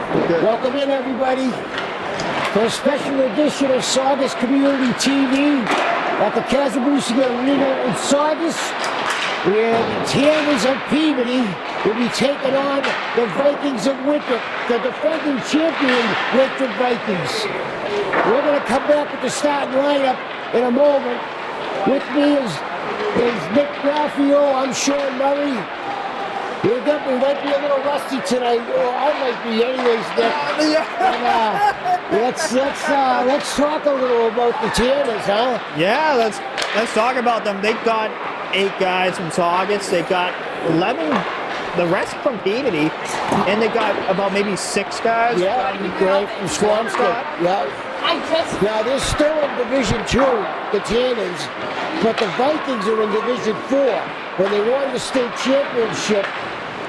Good. Welcome in, everybody, for a special edition of Saugus Community TV at the Kasabuski Rink in Saugus, where the Tanners of Peabody will be taking on the Vikings of Winthrop, the defending champion Winthrop Vikings. We're going to come back with the starting lineup in a moment. With me is Nick Graffeo. I'm Shawn Murray. We might be a little rusty tonight. Well, I might be anyways, Nick. And, let's talk a little about the Tanners, huh? Yeah, let's talk about them. They got 8 guys from Saugus. They got 11, the rest from Peabody, and they got about maybe 6 guys. Yeah, from Swampscott. Yeah. Now they're still in Division 2, the Tanners, but the Vikings are in Division 4. When they won the state championship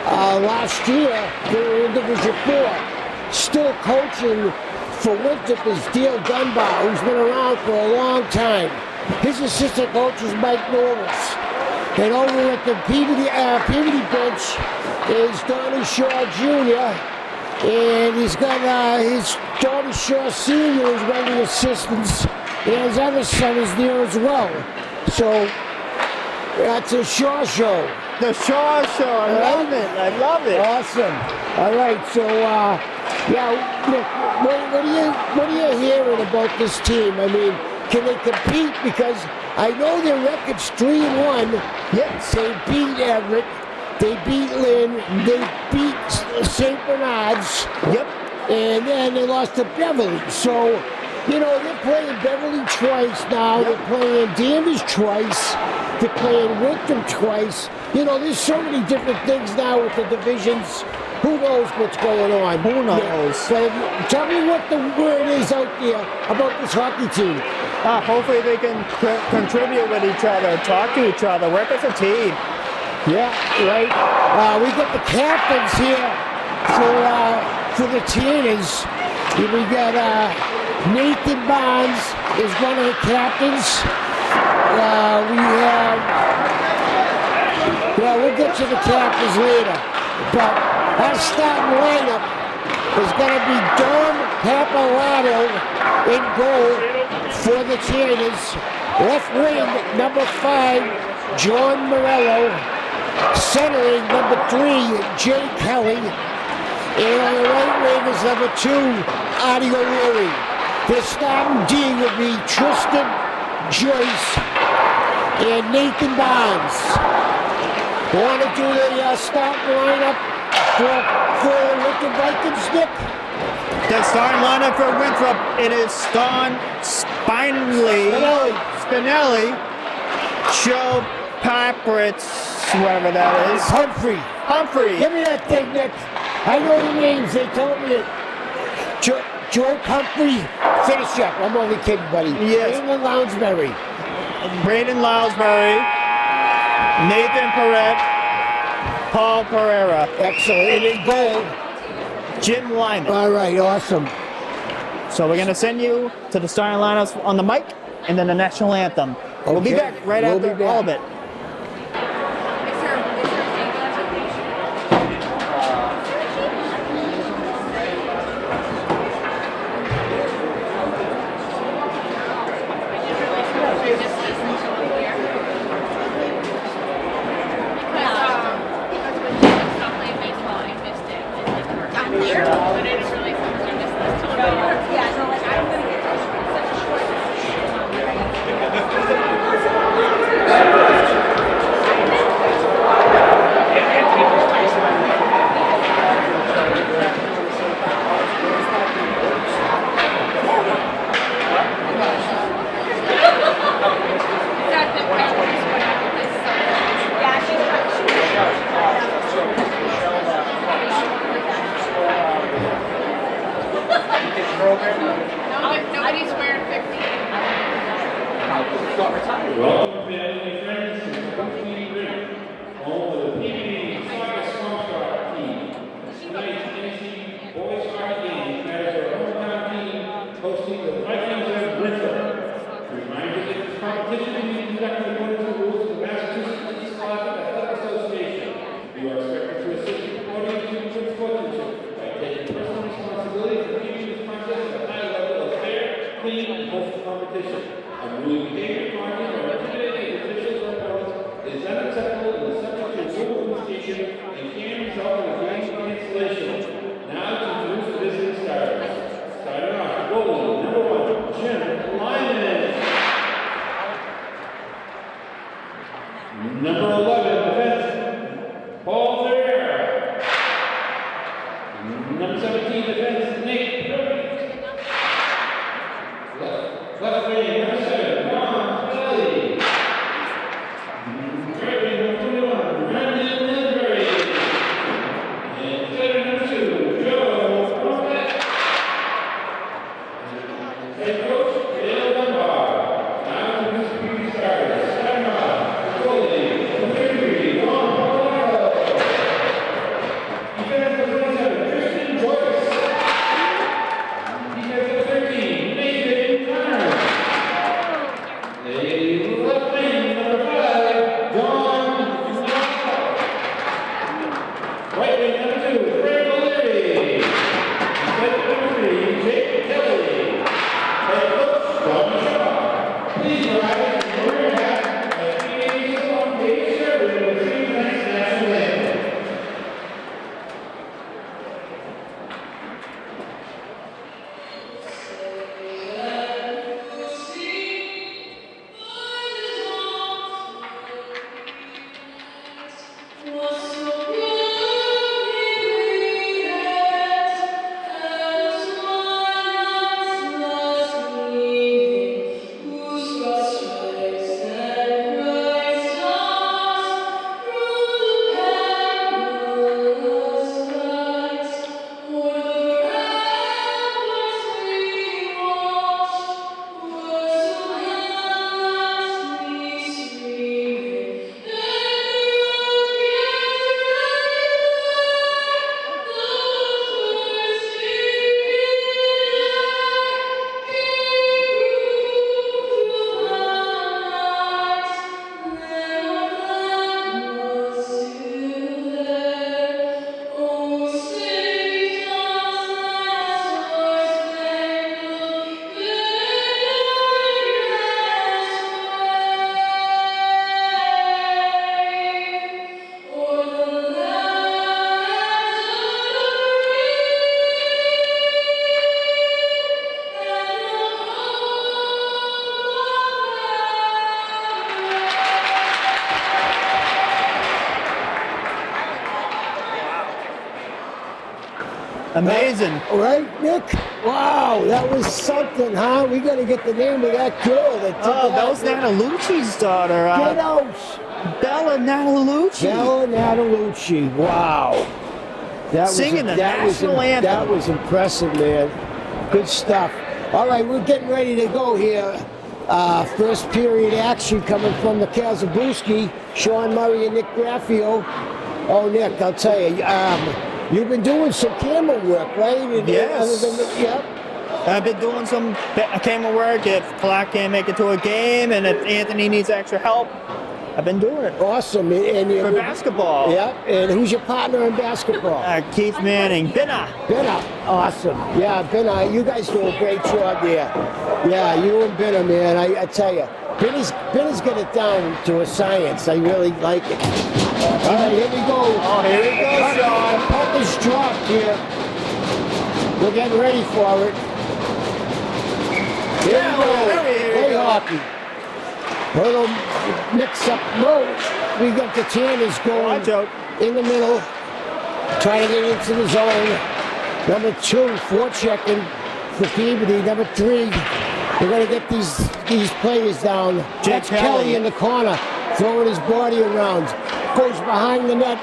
last year, they were in Division 4. Still coaching for Winthrop is Dale Dunbar, who's been around for a long time. His assistant coach is Mike Norris. And over at the Peabody bench is Donnie Shaw Jr., and he's got his Donnie Shaw Sr. is one of the assistants, and his other son is there as well. So that's a Shaw show. The Shaw show. I love it. Awesome. All right. So Nick, what are you hearing about this team? I mean, can they compete? Because I know their record's 3-1. Yes. They beat Everett. They beat Lynn. They beat St. Bernard's. Yep. And then they lost to Beverly. So, they're playing Beverly twice now. Yep. They're playing Danvers twice. They're playing Winthrop twice. There's so many different things now with the divisions. Who knows what's going on? Who knows? But tell me what the word is out there about this hockey team. Hopefully they can contribute with each other, talk to each other, work as a team. Yeah, right. We got the captains here for the Tanners. We got Nathan Barnes is one of the captains. We'll get to the captains later. But our starting lineup is going to be Don Papalato in goal for the Tanners. Left wing, number 5, John Morello. Centering, number 3, Jay Kelly. And on the right wing is number 2, Artie O'Leary. The starting D will be Tristan Joyce and Nathan Barnes. Want to do the starting lineup for Winthrop Vikings, Nick? The starting lineup for Winthrop, it is Spinelli, Joe Papritz, whatever that is. Humphrey. Give me that thing, Nick. I know the names. They told me it. Joe Humphrey. Finish up. I'm only kidding, buddy. Yes. Braden Lounsbury. Nathan Perrette. Paul Pereira. Excellent. And in goal, Jim Lyman. All right, awesome. So we're going to send you to the starting lineups on the mic and then the national anthem. Okay. We'll be back after all of it. Fighting number 2, Frank O'Leary. Fighting number 3, Jake Kelly. Head coach, Shawn. Please rise and wear your hat as teenagers on page 7 will sing tonight's national anthem. Amazing. Right, Nick? Wow, that was something, huh? We got to get the name of that girl that did Oh, that. that was Natalucci's daughter. Get out. Bella Natalucci. Bella Natalucci. Wow. That Singing the national anthem. That was impressive, man. Good stuff. All right, we're getting ready to go here. First period action coming from the Kasabuski, Shawn Murray and Nick Graffeo. Oh, Nick, I'll tell you, you've been doing some camera work, right? Yes. Yep. I've been doing some camera work. If Clark can't make it to a game and if Anthony needs extra help, I've been doing it. Awesome. And For basketball. Yep. And who's your partner in basketball? Keith Manning. Binna. Awesome. Yeah, Binna, you guys do a great job there. Yeah, you and Binna, man, I tell you. Binna's got it down to a science. I really like it. All right, here we go. Oh, here we go, Shawn. Puck is dropped here. We're getting ready for it. Here we go. Play hockey. Little mix-up mode. We got the Tanners going Watch out. in the middle, trying to get into the zone. Number 2, forechecking for Peabody. Number 3, we're going to get these players down. Jake That's Kelly in the corner, throwing his body around. Goes behind the net.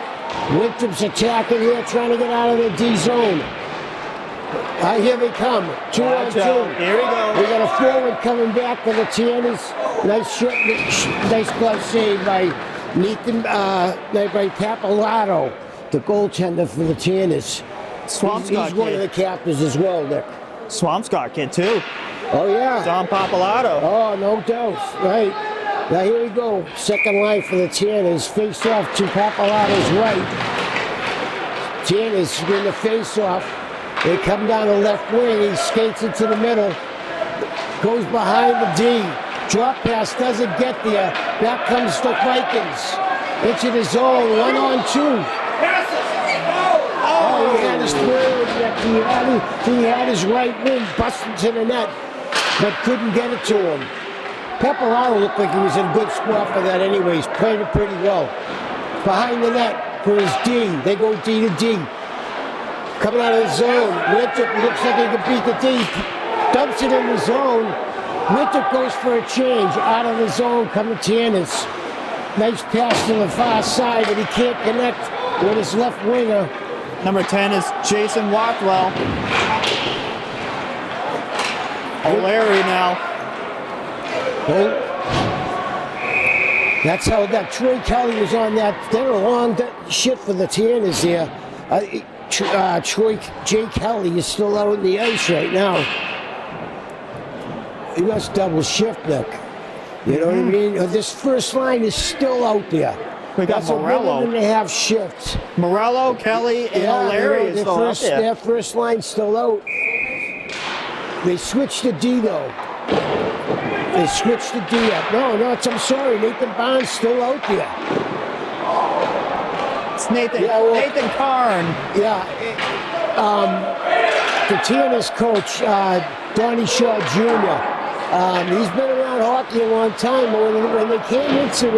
Winthrop's attacking here, trying to get out of the D zone. Here they come. 2 on Watch 2. out. Here we go. We got a forward coming back for the Tanners. Nice glove save by Nathan, by Papalato, the goaltender for the Tanners. Swampscott He's one of the captains as well, Nick. Swampscott kid, too. Oh, yeah. Don Papalato. Oh, no doubt. Right. Now, here we go. Second line for the Tanners. Face off to Papalato's right. Tanners win the face off. They come down the left wing. He skates into the middle. Goes behind the D. Drop pass doesn't get there. Back comes the Vikings. Into the zone. 1 on 2. Oh, he had his third. He had his right wing busting to the net, but couldn't get it to him. Papalato looked like he was in a good spot for that anyways. Played it pretty well. Behind the net for his D. They go D to D. Coming out of the zone. Winthrop looks like he can beat the D. Dumps it in the zone. Winthrop goes for a change. Out of the zone coming Tanners. Nice pass to the far side, but he can't connect with his left winger. Number 10 is Jason Wachtwell. O'Leary now. Oh. That's how that Troy Kelly was on that. They were long shit for the Tanners here. Jay Kelly is still out in the ice right now. He must double shift, Nick. You know what I mean? This first line is still out there. We got That's a Morello. 1.5 shift. Morello, Kelly, and O'Leary is still out there. Their first line's still out. They switched to D though. They switched to D up. No, I'm sorry. Nathan Barnes still out there. It's Nathan. Yeah, well- Nathan Karn. Yeah. The tennis coach, Donnie Shaw Jr. He's been around hockey a long time, but when they came into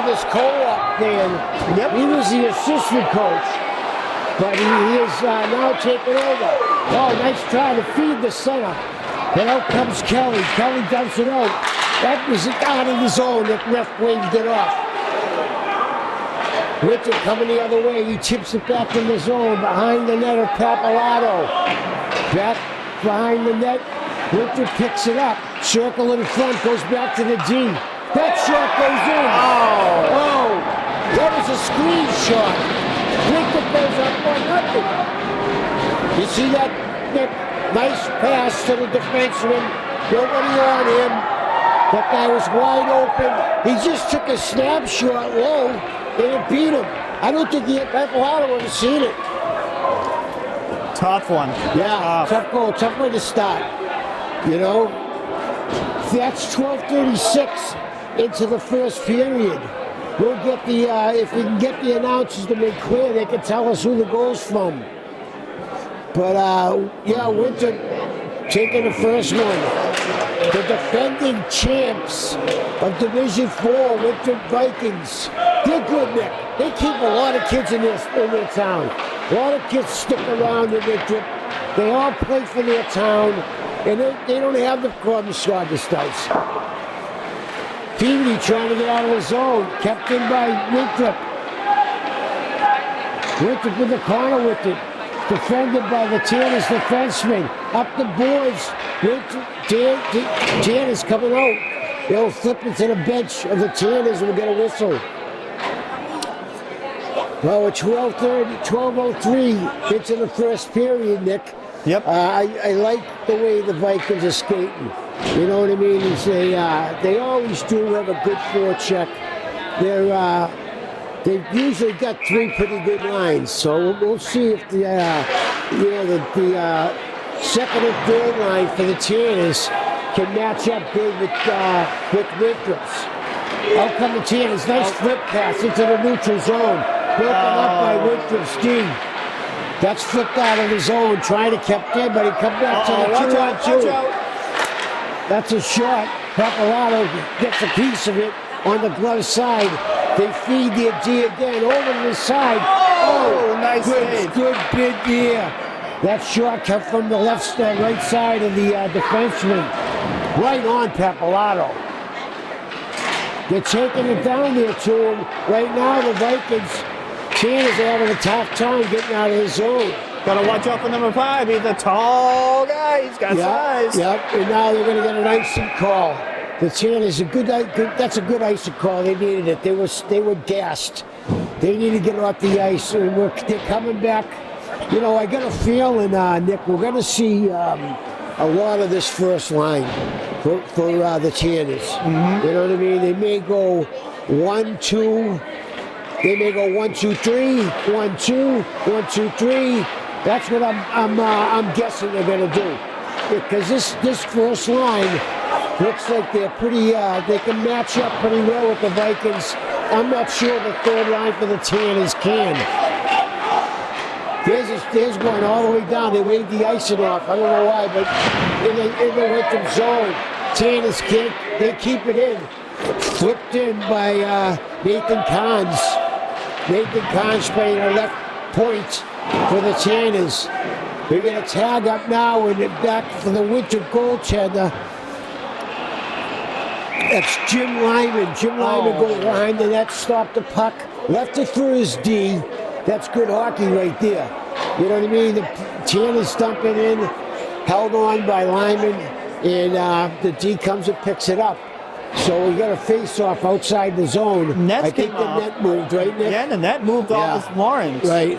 this co-op thing, Yep. he was the assistant coach, but he is now taking over. Oh, nice try to feed the center. And out comes Kelly. Kelly dumps it out. That was out of the zone. The ref waved it off. Winthrop coming the other way. He chips it back in the zone behind the net of Papalato. Back behind the net. Winthrop picks it up. Circle in front. Goes back to the D. That shot goes in. Oh, that was a screen shot. Winthrop goes up 1-0. You see that, Nick? Nice pass to the defenseman. Nobody on him. That guy was wide open. He just took a snapshot low. And it beat him. I don't think Papalato would have seen it. Tough one. Yeah, tough goal, tough way to start. You know, that's 12:36 into the first period. We'll get the if we can get the announcers to make clear, they can tell us who the goal's from. But yeah, Winthrop taking the first one. The defending champs of Division 4, Winthrop Vikings. They're good, Nick. They keep a lot of kids in their town. A lot of kids stick around in Winthrop. They all play for their town, and they don't have the problem Saugus does. Peabody trying to get out of the zone, kept in by Winthrop. Winthrop in the corner with it. Defended by the Tanners defenseman. Up the boards. Tanners coming out. They'll flip it to the bench of the Tanners and we'll get a whistle. Well, it's 12:03 into the first period, Nick. Yep. I like the way the Vikings are skating. You know what I mean? They always do have a good forecheck. They've usually got 3 pretty good lines, so we'll see if the second and third line for the Tanners can match up good with Winthrop's. Out come the Tanners, nice flip pass into the neutral zone, broken up by Winthrop's D. That's flipped out of the zone, trying to keep in, but he comes back to the 2-on-2. That's a shot. Papalato gets a piece of it on the glove side. They feed their D again over to the side. Oh, nice save. Good bid there. That shot come from the right side of the defenseman. Right on Papalato. They're taking it down there to him. Right now, the Vikings, Tanners are having a tough time getting out of his zone. Gotta watch out for number 5. He's a tall guy. He's got size. Yep, and now they're going to get an icing call. The Tanners, that's a good icing call. They needed it. They were gassed. They need to get off the ice. And they're coming back. You know, I got a feeling, Nick, we're going to see a lot of this first line for the Tanners. Mm-hmm. You know what I mean? They may go 1-2. They may go 1-2-3, 1-2, 1-2-3. That's what I'm guessing they're going to do. Because this first line looks like they're pretty. They can match up pretty well with the Vikings. I'm not sure the third line for the Tanners can. There's one all the way down. They waved the icing off. I don't know why, but in the Winthrop zone, Tanners can't. They keep it in. Flipped in by Nathan Kahns. Nathan Kahns playing a left point for the Tanners. They're going to tag up now and back for the Winthrop goaltender. That's Jim Lyman. Jim Lyman goes behind the net, stopped the puck, left it through his D. That's good hockey right there. You know what I mean? The Tanners dumping in, held on by Lyman, and the D comes and picks it up. So we got a face-off outside the zone. I think the net moved, right, Nick? Yeah, the net moved off of Lawrence. Right.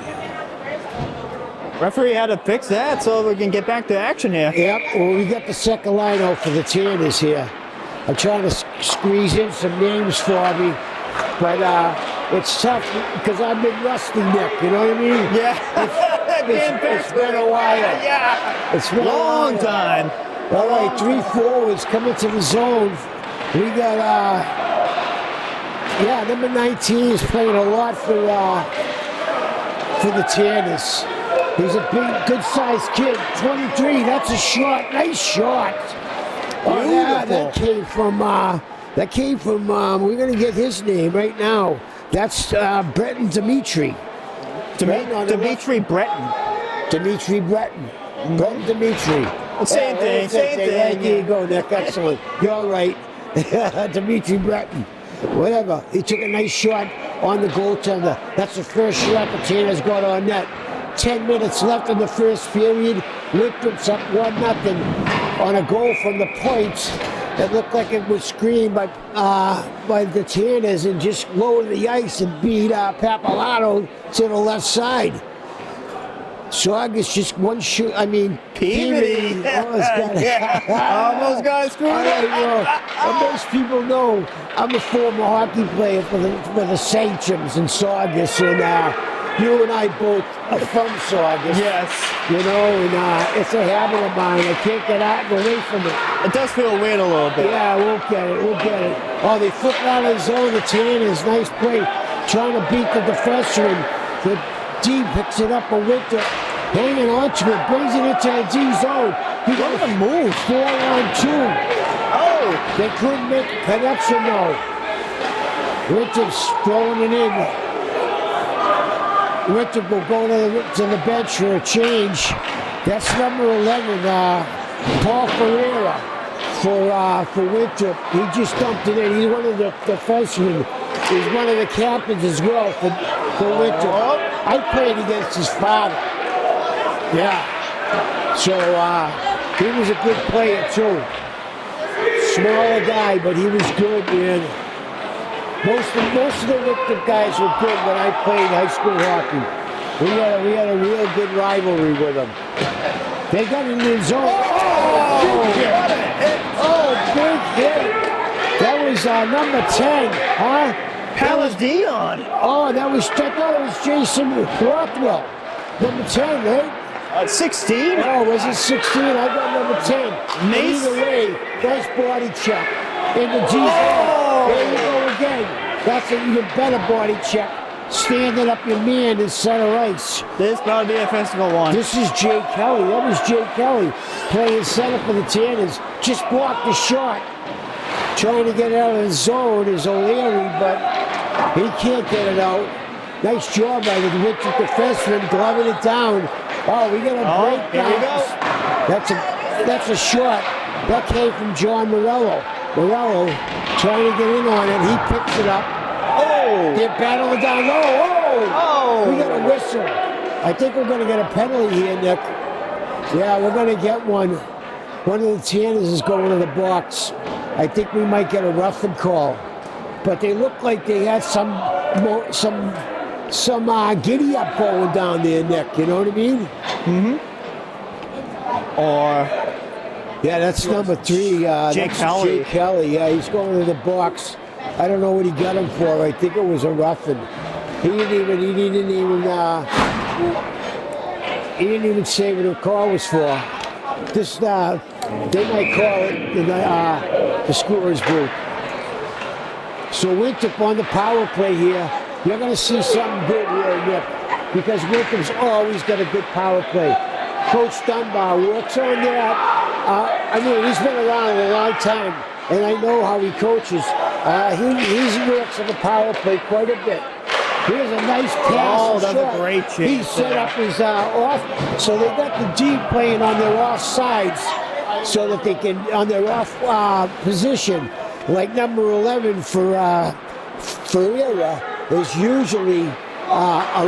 Referee had to fix that so we can get back to action here. Yep, well, we got the second line out for the Tanners here. I'm trying to squeeze in some names for me. But it's tough because I've been rusty, Nick. You know what I mean? Yeah. It's been a while. Yeah. It's been Long a while. time. All right, 3 forwards coming to the zone. We got, number 19 is playing a lot for the Tanners. He's a big, good-sized kid. 23, that's a shot. Nice shot. Oh, yeah, that came from, we're going to get his name right now. That's Breton Dimitri. Dimitri Breton. Dimitri Breton. Breton Dimitri. Same thing. There you go, Nick. Excellent. You're right. Dimitri Breton. Whatever. He took a nice shot on the goaltender. That's the first shot the Tanners got on net. 10 minutes left in the first period. Winthrop's up 1-0 on a goal from the points. It looked like it was screened by the Tanners and just lowered the ice and beat Papalato to the left side. Saugus just one shoot. I mean, Peabody. Almost got screwed up. Most people know I'm a former hockey player for the Sanctions and Saugus, and you and I both are from Saugus. Yes. You know, and it's a habit of mine. I can't get out and away from it. It does feel weird a little bit. Yeah, we'll get it. Oh, they flipped out of the zone. The Tanners, nice play, trying to beat the defenseman. The D picks it up a Winthrop, hanging on to it, brings it into the D zone. He got to move 4-on-2. Oh, they couldn't make a connection though. Winthrop's throwing it in. Winthrop will go to the bench for a change. That's number 11, Paul Ferreira for Winthrop. He just dumped it in. He's one of the defensemen. He's one of the captains as well for Winthrop. I played against his father. Yeah. So he was a good player too. Smaller guy, but he was good, man. Most of the Winthrop guys were good when I played high school hockey. We had a real good rivalry with them. They got in the zone. Big hit. That was number 10, huh? Paladion. Oh, I thought it was Jason Rothwell. Number 10, right? 16? Oh, was it 16? I got number 10. Mace. Either way, nice body check in the G zone. There you go again. That's an even better body check. Standing up your man in center ice. This better be a physical one. This is Jay Kelly. That was Jay Kelly playing center for the Tanners. Just blocked the shot. Trying to get out of the zone is O'Leary, but he can't get it out. Nice job by the Winthrop defenseman, gloving it down. Oh, we got a break here down. we go. That's a shot. That came from John Morello. Morello trying to get in on it. He picks it up. Oh! They're battling down low. Oh! We got a whistle. I think we're going to get a penalty here, Nick. Yeah, we're going to get one. One of the Tanners is going to the box. I think we might get a roughing call. But they look like they had some giddy up going down there, Nick. You know what I mean? Mm-hmm. Or... Yeah, that's number 3. Jake Kelly. Jake Kelly. Yeah, he's going to the box. I don't know what he got him for. I think it was a roughing. He didn't even say what the call was for. This, they might call it the scorer's booth. So Winthrop on the power play here. You're going to see something good here, Nick, because Winthrop's always got a good power play. Coach Dunbar works on that. I mean, he's been around a long time, and I know how he coaches. He works on the power play quite a bit. Here's a nice pass. Oh, that's a great chance. He set up his off, so they got the D playing on their off sides, so that they can, on their off position, like number 11 for Ferreira is usually a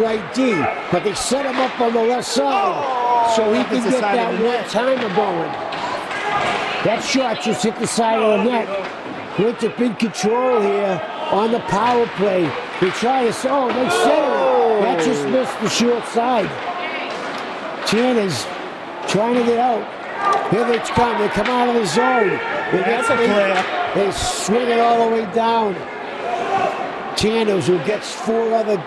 right D, but they set him up on the left side so he can get that one timer going. That shot just hit the side of the net. Winthrop in control here on the power play. They try to, they center it. That just missed the short side. Tanners trying to get out. Here they come. They come out of the zone. That's a clear. They swing it all the way down. Tanners, who gets four other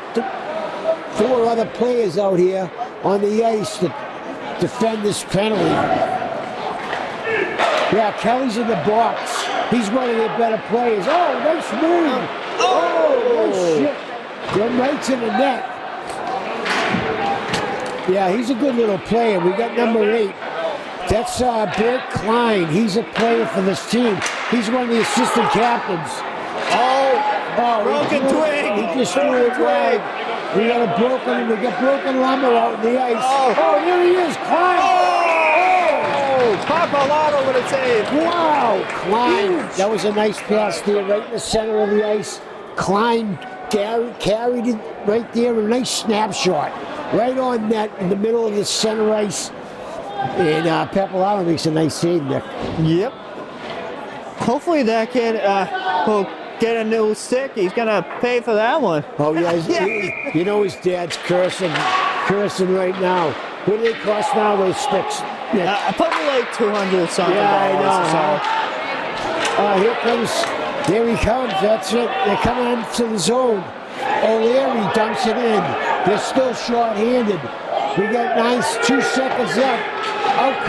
players out here on the ice to defend this penalty. Yeah, Kelly's in the box. He's one of their better players. Oh, nice move. Oh, nice shit. They're right to the net. Yeah, he's a good little player. We got number 8. That's Bert Klein. He's a player for this team. He's one of the assistant captains. Oh, broken twig. He just threw it wide. We got broken lumber out in the ice. Oh, there he is, Klein. Papalato with a save. Wow, Klein. That was a nice pass there, right in the center of the ice. Klein carried it right there, a nice snapshot. Right on net in the middle of the center ice. And Papalato makes a nice save, Nick. Yep. Hopefully that kid will get a new stick. He's going to pay for that one. Oh, yeah. You know his dad's cursing right now. What do they cost now, those sticks? Probably like 200 something. Yeah, I know. Here he comes. That's it. They're coming into the zone. O'Leary dumps it in. They're still short-handed. We got 2 seconds left. Out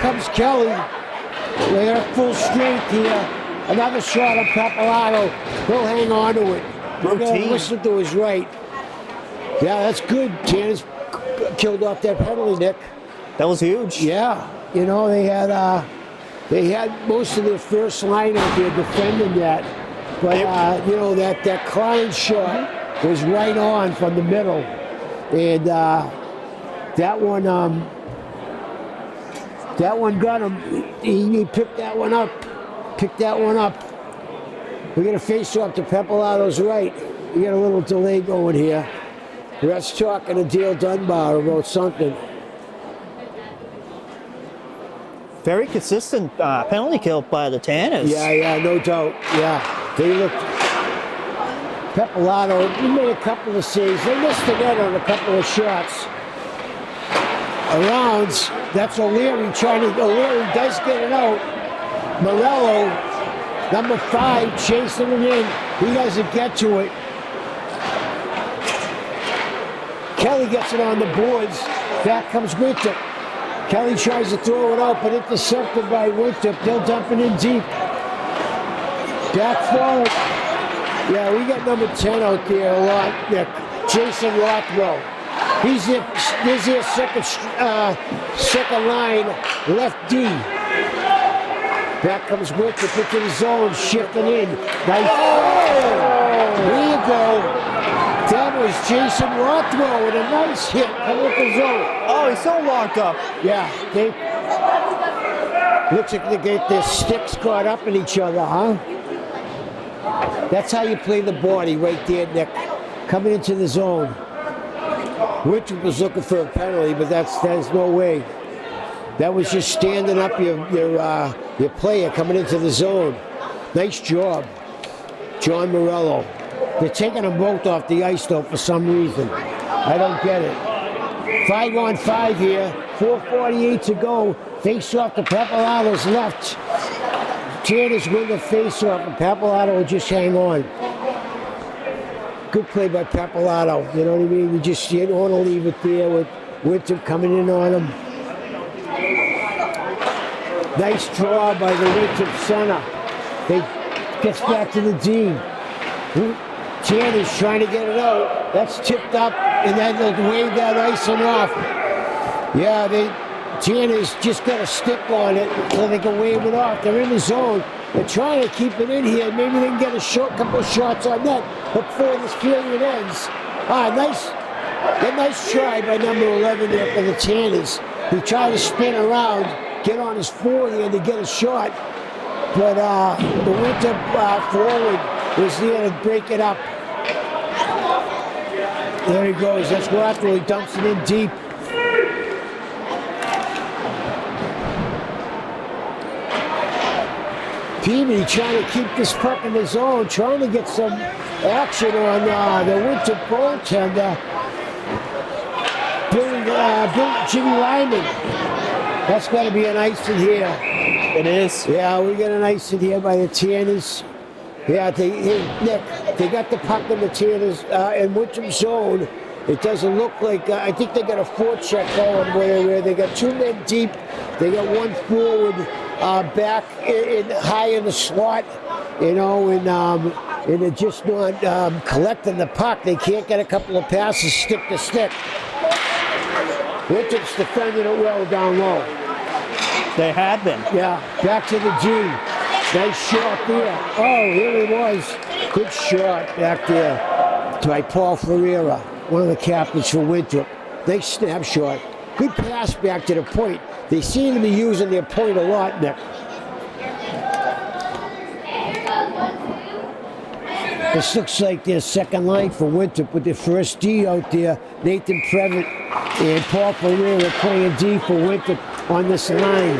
comes Kelly. They're at full strength here. Another shot of Papalato. He'll hang on to it. We're going to listen to his right. Yeah, that's good. Tanners killed off that penalty, Nick. That was huge. Yeah. You know, they had most of their first line out there defending that. But, you know, that Klein shot was right on from the middle. And that one got him. He picked that one up. We're going to face off to Papalato's right. We got a little delay going here. Ref's talking to Dale Dunbar about something. Very consistent penalty kill by the Tanners. Yeah, no doubt. Yeah, they looked. Papalato, he made a couple of saves. They missed the net on a couple of shots. Arounds, that's O'Leary O'Leary does get it out. Morello, number 5, chasing it in. He doesn't get to it. Kelly gets it on the boards. Back comes Winthrop. Kelly tries to throw it out, but intercepted by Winthrop. They'll dump it in deep. Back forward. Yeah, we got number 10 out there a lot, Nick. Jason Rothwell. He's their second line, left D. Back comes Winthrop into the zone, shifting in. Nice. There you go. That was Jason Rothwell with a nice hit coming up the zone. Oh, he's so locked up. Yeah, looks like they get their sticks caught up in each other, huh? That's how you play the body right there, Nick. Coming into the zone. Winthrop was looking for a penalty, but there's no way. That was just standing up your player coming into the zone. Nice job, John Morello. They're taking them both off the ice, though, for some reason. I don't get it. 5-on-5 here. 4:48 to go. Face-off to Papalato's left. Tanners win the face-off, and Papalato will just hang on. Good play by Papalato. You know what I mean? You don't want to leave it there with Winthrop coming in on him. Nice draw by the Winthrop center. They gets back to the D. Tanners trying to get it out. That's tipped up, and then they'll wave that icing off. Yeah, Tanners just got a stick on it so they can wave it off. They're in the zone. They're trying to keep it in here. Maybe they can get a couple of shots on that before this period ends. Nice try by number 11 there for the Tanners. He tried to spin around, get on his forehand to get a shot, but the Winthrop forward was there to break it up. There he goes. That's Rothwell. He dumps it in deep. Peabody trying to keep this puck in the zone, trying to get some action on the Winthrop goaltender, Jimmy Lyman. That's got to be an ice in here. It is. Yeah, we got an ice in here by the Tanners. Yeah, Nick, they got the puck in the Tanners in Winthrop zone. It doesn't look like, I think they got a forecheck going where they got 2 men deep. They got 1 forward back high in the slot, and they're just not collecting the puck. They can't get a couple of passes stick to stick. Winthrop's defending it well down low. They had been. Yeah, back to the G. Nice shot there. Oh, here he was. Good shot back there by Paul Ferreira, one of the captains for Winthrop. Nice snapshot. Good pass back to the point. They seem to be using their point a lot, Nick. This looks like their second line for Winthrop with their first D out there. Nathan Previtt and Paul Ferreira playing D for Winthrop on this line.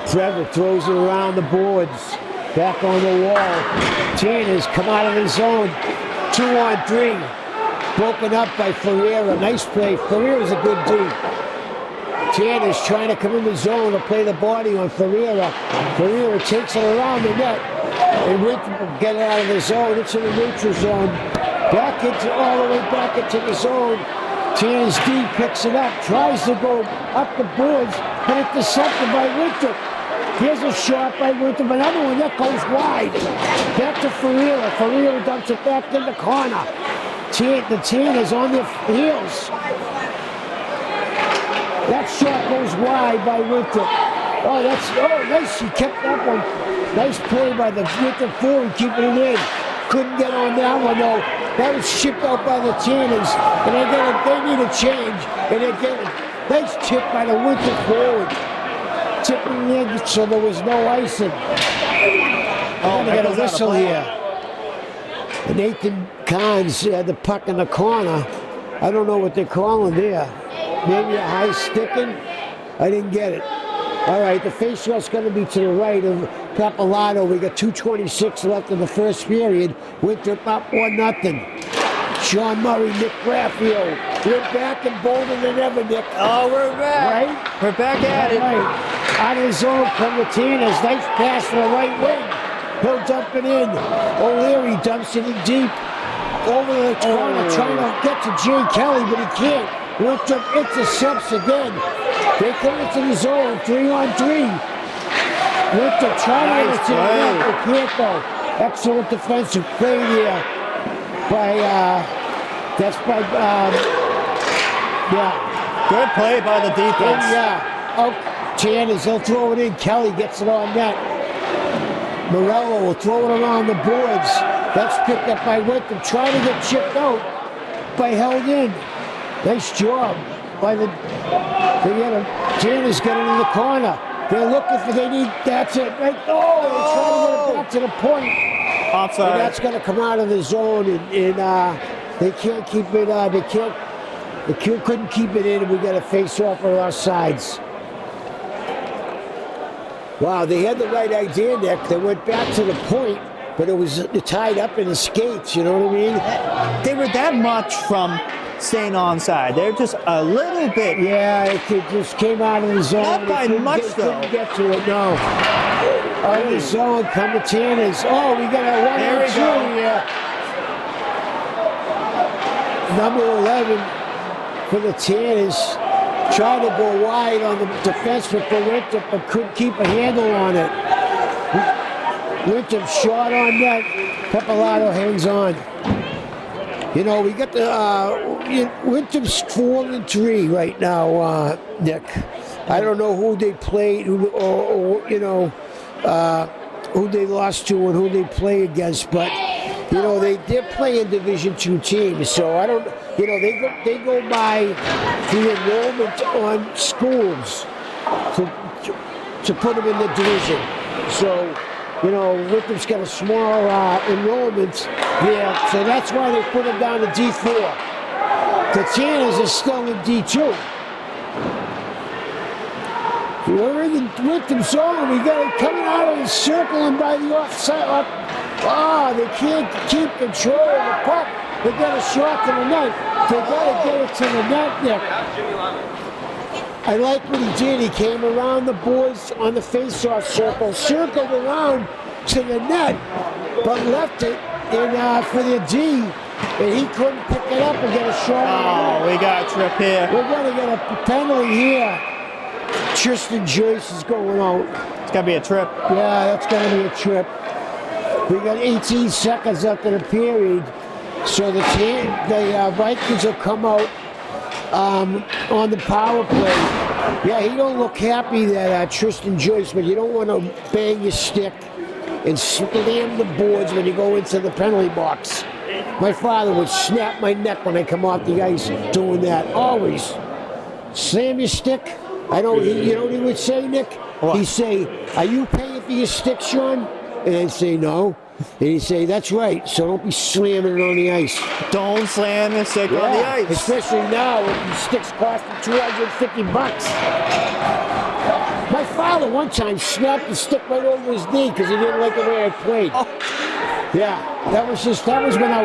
Previtt throws it around the boards. Back on the wall. Tanners come out of the zone. 2-on-3. Broken up by Ferreira. Nice play. Ferreira's a good D. Tanners trying to come in the zone to play the body on Ferreira. Ferreira takes it around the net. And Winthrop get it out of the zone. It's in the neutral zone. Back into all the way back into the zone. Tanners D picks it up. Tries to go up the boards. But intercepted by Winthrop. Here's a shot by Winthrop, another one that goes wide. Back to Ferreira. Ferreira dumps it back in the corner. The Tanners on their heels. That shot goes wide by Winthrop. Oh, nice. He kept that one. Nice play by the Winthrop forward, keeping it in. Couldn't get on that one though. That was shipped out by the Tanners, and they need a change. And they get a nice tip by the Winthrop forward. Tipping in so there was no icing. Oh, they got a whistle here. And Nathan Kahns had the puck in the corner. I don't know what they're calling there. Maybe a high sticking? I didn't get it. All right, the faceoff's going to be to the right of Papalato. We got 2:26 left in the first period. Winthrop up 1-0. Shawn Murray, Nick Graffeo. We're back and bolder than ever, Nick. Oh, we're back. Right? We're back at it. Right. Out of the zone come the Tanners. Nice pass for the right wing. He'll dump it in. O'Leary dumps it in deep. Over the corner, trying to get to Jay Kelly, but he can't. Winthrop intercepts again. They come into the zone, 3-on-3. Winthrop trying to intercept. They can't though. Excellent defensive play there that's by, Good play by the defense. Tanners, they'll throw it in. Kelly gets it on net. Morello will throw it around the boards. That's picked up by Winthrop. Trying to get chipped out, but held in. Nice job by the Tanners getting in the corner. They're looking for, that's it. Right? They're trying to get it back to the point. Offside. And that's going to come out of the zone, and they can't keep it, they couldn't keep it in, and we got a face-off on our sides. Wow, they had the right idea, Nick. They went back to the point, but it was tied up in the skates, you know what I mean? They were that much from staying onside. They're just a little bit. Yeah, it just came out of the zone. Not by much, though. Couldn't get to it, no. Out of the zone, come the Tanners. Oh, we got a 1-2 here. Number 11 for the Tanners. Tried to go wide on the defenseman for Winthrop, but couldn't keep a handle on it. Winthrop shot on net. Papalato hangs on. You know, we got the Winthrop's 4-3 right now, Nick. I don't know who they played, who they lost to and who they play against, but you know they're playing Division II teams, so I don't. You know, they go by the enrollment on schools to put them in the division. So, you know, Winthrop's got a small enrollment there, so that's why they put them down to D4. The Tanners are still in D2. We're in the Winthrop zone. We got it coming out of the circle and by the offside. They can't keep control of the puck. They got a shot to the net. They got to get it to the net, Nick. I like what he did. He came around the boards on the face-off circle, circled around, to the net, but left it in for the D, and he couldn't pick it up and get a shot. Oh, we got a trip here. We're going to get a penalty here. Tristan Joyce is going out. It's got to be a trip. Yeah, that's going to be a trip. We got 18 seconds after the period, so the Vikings will come out on the power play. Yeah, he don't look happy, that Tristan Joyce, but you don't want to bang your stick and slam the boards when you go into the penalty box. My father would snap my neck when I come off the ice doing that. Always. Slam your stick. I don't. You know what he would say, Nick? What? He'd say, "Are you paying for your stick, Shawn?" And I'd say, "No." And he'd say, "That's right. So don't be slamming it on the ice." Don't slam your stick on the ice. Especially now when these sticks cost $250. My father one time snapped the stick right over his knee because he didn't like the way I played. Oh. Yeah, that was when I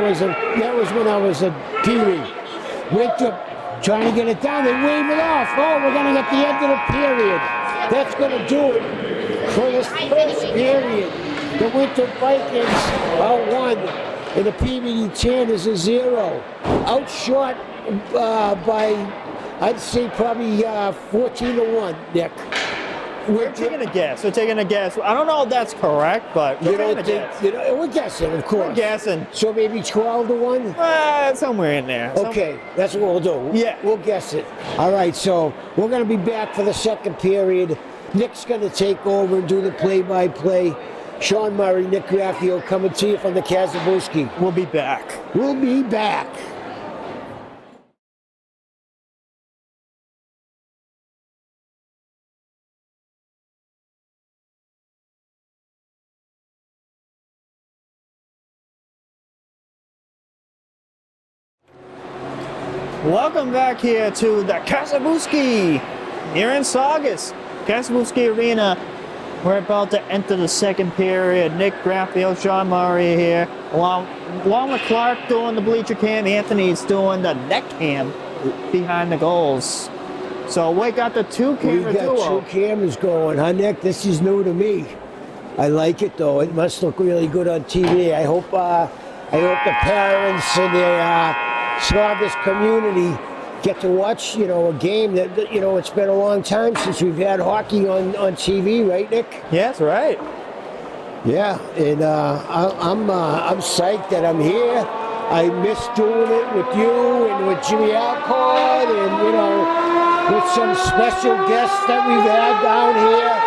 was a Peabody. Winthrop trying to get it down, they wave it off. Oh, we're gonna get the end of the period. That's gonna do it for this first period. The Winthrop Vikings are 1, and the Peabody 10 is a 0. Outshot by, I'd say probably 14-1, Nick. We're taking a guess. We're taking a guess. I don't know if that's correct, but we're taking a guess. We're guessing, of course. We're guessing. So maybe 12-1? Somewhere in there. Okay, that's what we'll do. Yeah. We'll guess it. All right, so we're going to be back for the second period. Nick's going to take over and do the play-by-play. Shawn Murray, Nick Graffeo coming to you from the Kasabuski. We'll be back. We'll be back. Welcome back here to the Kasabuski here in Saugus, Kasabuski Arena. We're about to enter the second period. Nick Graffeo, Shawn Murray here, along with Clark doing the bleacher cam. Anthony's doing the net cam behind the goals. So we got the two-camera duo. We got two cameras going, huh, Nick? This is new to me. I like it though. It must look really good on TV. I hope the parents and the Saugus community get to watch, a game that, it's been a long time since we've had hockey on TV, right, Nick? Yeah, that's right. Yeah, and I'm psyched that I'm here. I miss doing it with you and with Jimmy Alcott and, with some special guests that we've had down here,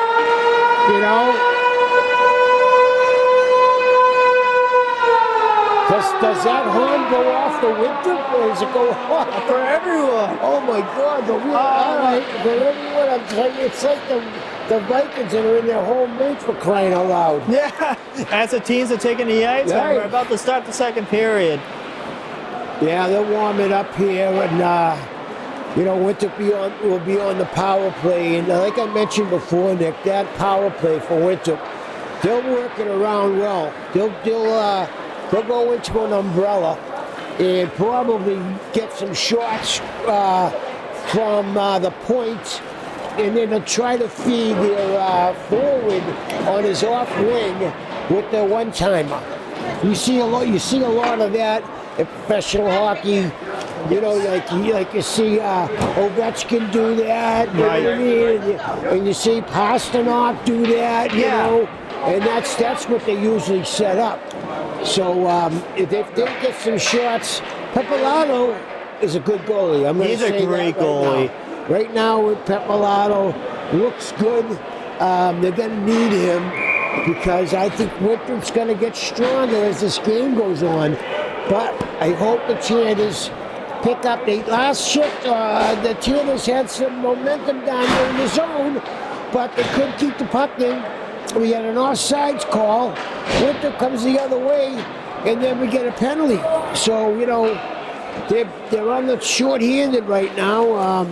Does that horn go off the Winthrop, or does it go off For everyone. Oh my God! All right, for everyone, I'm telling you, it's like the Vikings that are in their home rink for crying out loud. Yeah, as the teams are taking the ice, Right. we're about to start the second period. Yeah, they'll warm it up here, and Winthrop will be on the power play, and like I mentioned before, Nick, that power play for Winthrop, they'll work it around well. They'll go into an umbrella and probably get some shots from the point, and then they'll try to feed their forward on his off wing with the one-timer. You see a lot of that in professional hockey. Like you see Ovechkin do that, you know what I mean? And you see Pasternak do that, and that's what they usually set up. So if they get some shots, Pepolato is a good goalie. He's a great goalie. Right now with Pepolato, looks good. They're going to need him because I think Winthrop's going to get stronger as this game goes on. But I hope the Tanners pick up. The last shift, the Tanners had some momentum down there in the zone, but they couldn't keep the puck in. We had an offsides call. Winthrop comes the other way, and then we get a penalty. So, they're on the short-handed right now.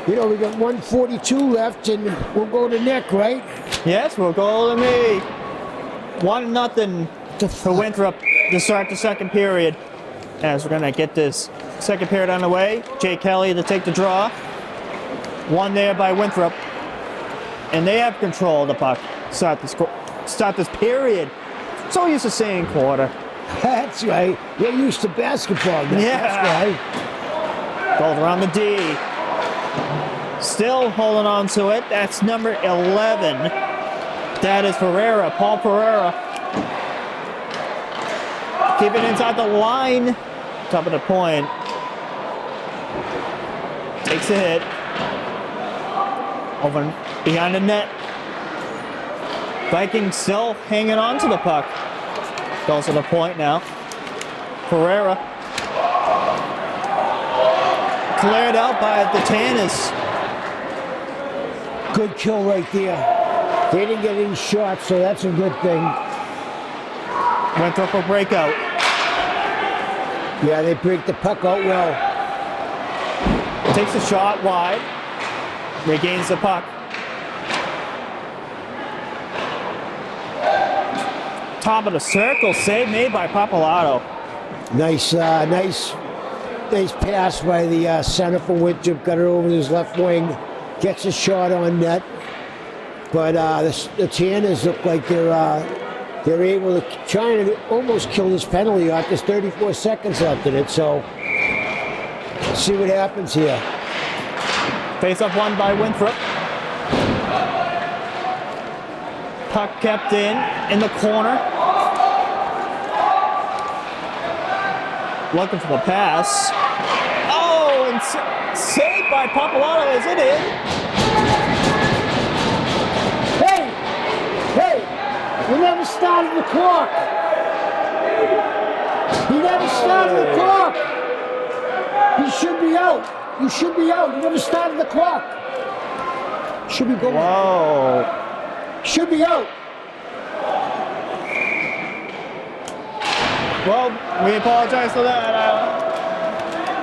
We got 1:42 left, and we'll go to Nick, right? Yes, we'll go to me. 1-0 for Winthrop to start the second period. As we're going to get this second period on the way. Jay Kelly to take the draw. One there by Winthrop. And they have control of the puck. Start the start this period. So used to saying quarter. That's right. You're used to basketball now. Yeah. That's right. Goes around the D. Still holding on to it. That's number 11. That is Ferreira, Paul Ferreira. Keep it inside the line. Top of the point. Takes a hit. Over behind the net. Vikings still hanging on to the puck. Goes to the point now. Ferreira. Cleared out by the Tanners. Good kill right there. They didn't get any shots, so that's a good thing. Winthrop will break out. Yeah, they break the puck out well. Takes a shot wide. Regains the puck. Top of the circle, save made by Papalato. Nice pass by the center for Winthrop. Got it over his left wing. Gets a shot on net. But the Tanners look like they're able to try to almost kill this penalty off. There's 34 seconds left in it, so let's see what happens here. Face up one by Winthrop. Puck kept in the corner. Looking for the pass. Oh, and saved by Papalato. Is it in? Hey! You never started the clock. You never started the clock. You should be out. You should be out. You never started the clock. Should be going. Whoa. Should be out. Well, we apologize for that.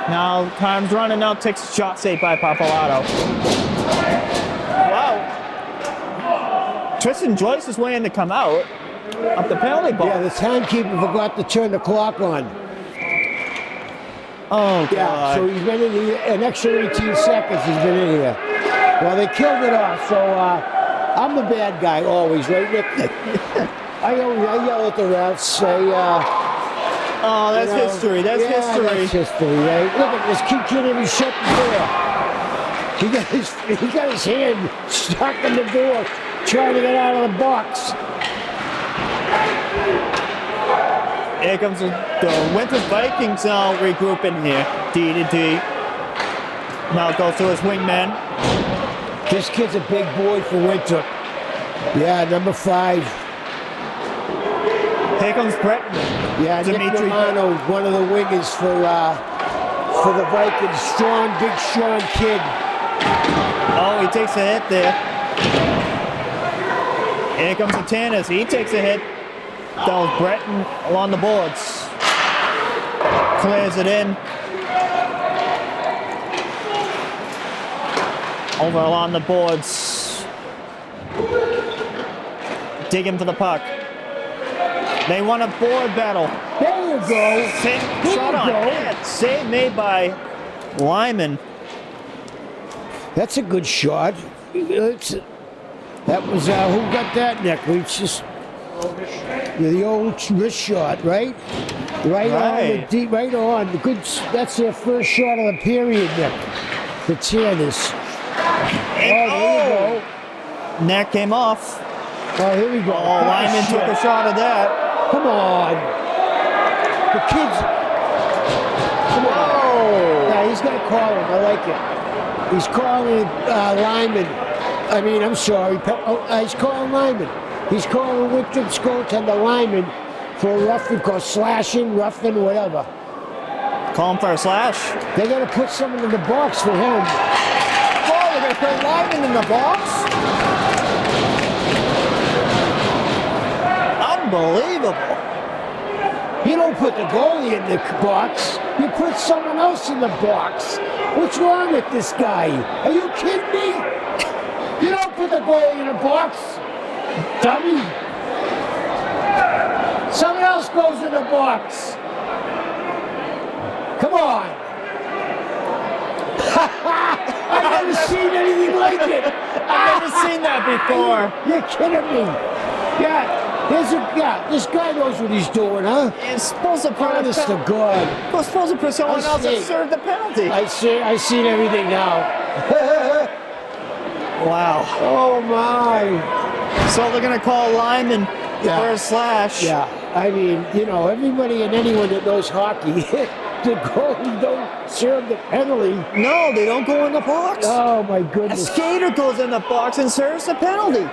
Now time's running out. Takes a shot saved by Papalato. Wow. Tristan Joyce is waiting to come out of the penalty box. Yeah, the timekeeper forgot to turn the clock on. Oh, God. Yeah, so he's been in here, an extra 18 seconds he's been in here. Well, they killed it off, so I'm the bad guy always, right, Nick? I yell at the refs, say, oh, that's history. That's history. That's history, right? Look at this kid can't even shut the door. He got his hand stuck in the door trying to get out of the box. Here comes the Winthrop Vikings now regrouping here. D to D. Now goes to his wingman. This kid's a big boy for Winthrop. Yeah, number 5. Here comes Brett. Yeah, Nick Romano, one of the wingers for the Vikings. Big strong kid. Oh, he takes a hit there. Here comes the Tanners. He takes a hit. That was Breton along the boards. Clears it in. Over along the boards. Digging for the puck. They want a board battle. There you go. Shot on net. Save made by Lyman. That's a good shot. That was who got that, Nick? We just the old wrist shot, right? Right on the deep, right on. Good. That's their first shot of the period, Nick. The Tanners. There you go. Net came off. Oh, here we go. Oh, Lyman took a shot of that. Come on. The kids. Come on. Yeah, he's going to call him. I like it. He's calling Lyman. I mean, I'm sorry. He's calling Lyman. He's calling Winthrop's goaltender Lyman for a roughing call, slashing, roughing, whatever. Call him for a slash. They got to put someone in the box for him. Oh, they're going to put Lyman in the box? Unbelievable. You don't put the goalie in the box. You put someone else in the box. What's wrong with this guy? Are you kidding me? You don't put the goalie in a box, dummy. Someone else goes in the box. Come on. I've never seen anything like it. I've never seen that before. You're kidding me. This guy knows what he's doing, huh? It's supposed to put Honest to God. We're supposed to put someone else to serve the penalty. I seen everything now. Wow. Oh my. So they're gonna call lineman Yeah. for a slash. Yeah. I mean, you know, everybody and anyone that knows hockey, the goalies don't serve the penalty. No, they don't go in the box. Oh my A goodness. skater goes in the box and serves the penalty.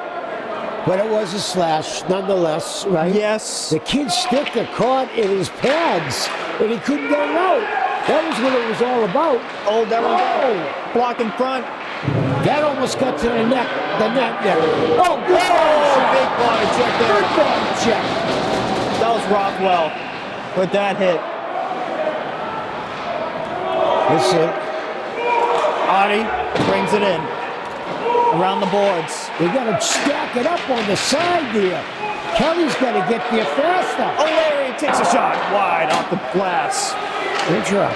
But it was a slash, nonetheless, right? Yes. The kid's stick got caught in his pads, and he couldn't get it out. That was what it was all about. Oh, that one Oh, block in front. that almost got to the net there. Oh, good Big body check there. Good body check. That was Rothwell with that hit. That's it. Artie brings it in. Around the boards. They got to stack it up on the side there. Kelly's got to get there faster. Oh, Larry takes a shot wide off the glass. Winthrop.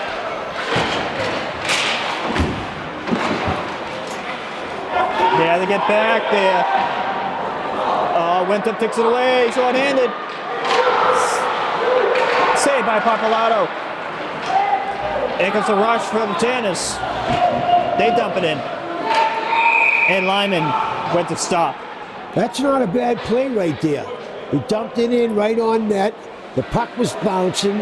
Yeah, they get back there. Winthrop takes it away, short-handed. Saved by Papalato. Here comes a rush for the Tanners. They dump it in. And Lyman went to stop. That's not a bad play right there. He dumped it in right on net. The puck was bouncing.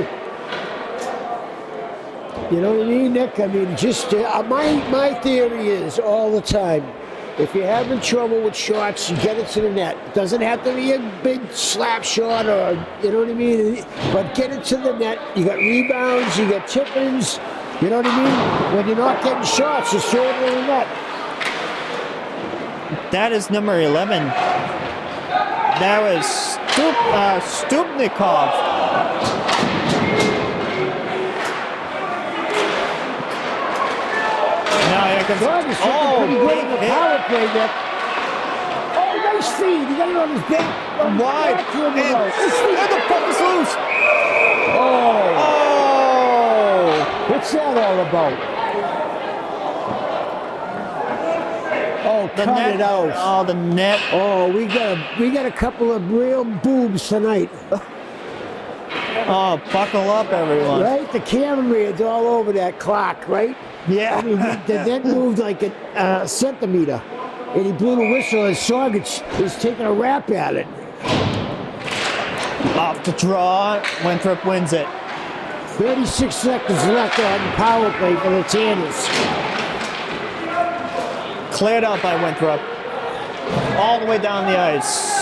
You know what I mean, Nick? I mean, just my theory is all the time, if you're having trouble with shots, you get it to the net. It doesn't have to be a big slap shot or, you know what I mean? But get it to the net. You got rebounds, you got tip-ins. You know what I mean? When you're not getting shots, just throw it in the net. That is number 11. That was Stupnikov. Now here comes. Saugus looking pretty good in the big hit. power play there. Oh, nice feed. He got it on his back. Wide. Back to him And the puck is loose. Oh, Oh! what's that all about? Oh, The cut net. it out. Oh, the net. Oh, we got a couple of real boobs tonight, Oh, buckle up, everyone. right? The cameraman's all over that clock, right? Yeah. I mean, the net moved like a centimeter, and he blew the whistle, and Saugus is taking a rap at it. Off the draw. Winthrop wins it. 36 seconds left on the power play for the Tanners. Cleared out by Winthrop. All the way down the ice.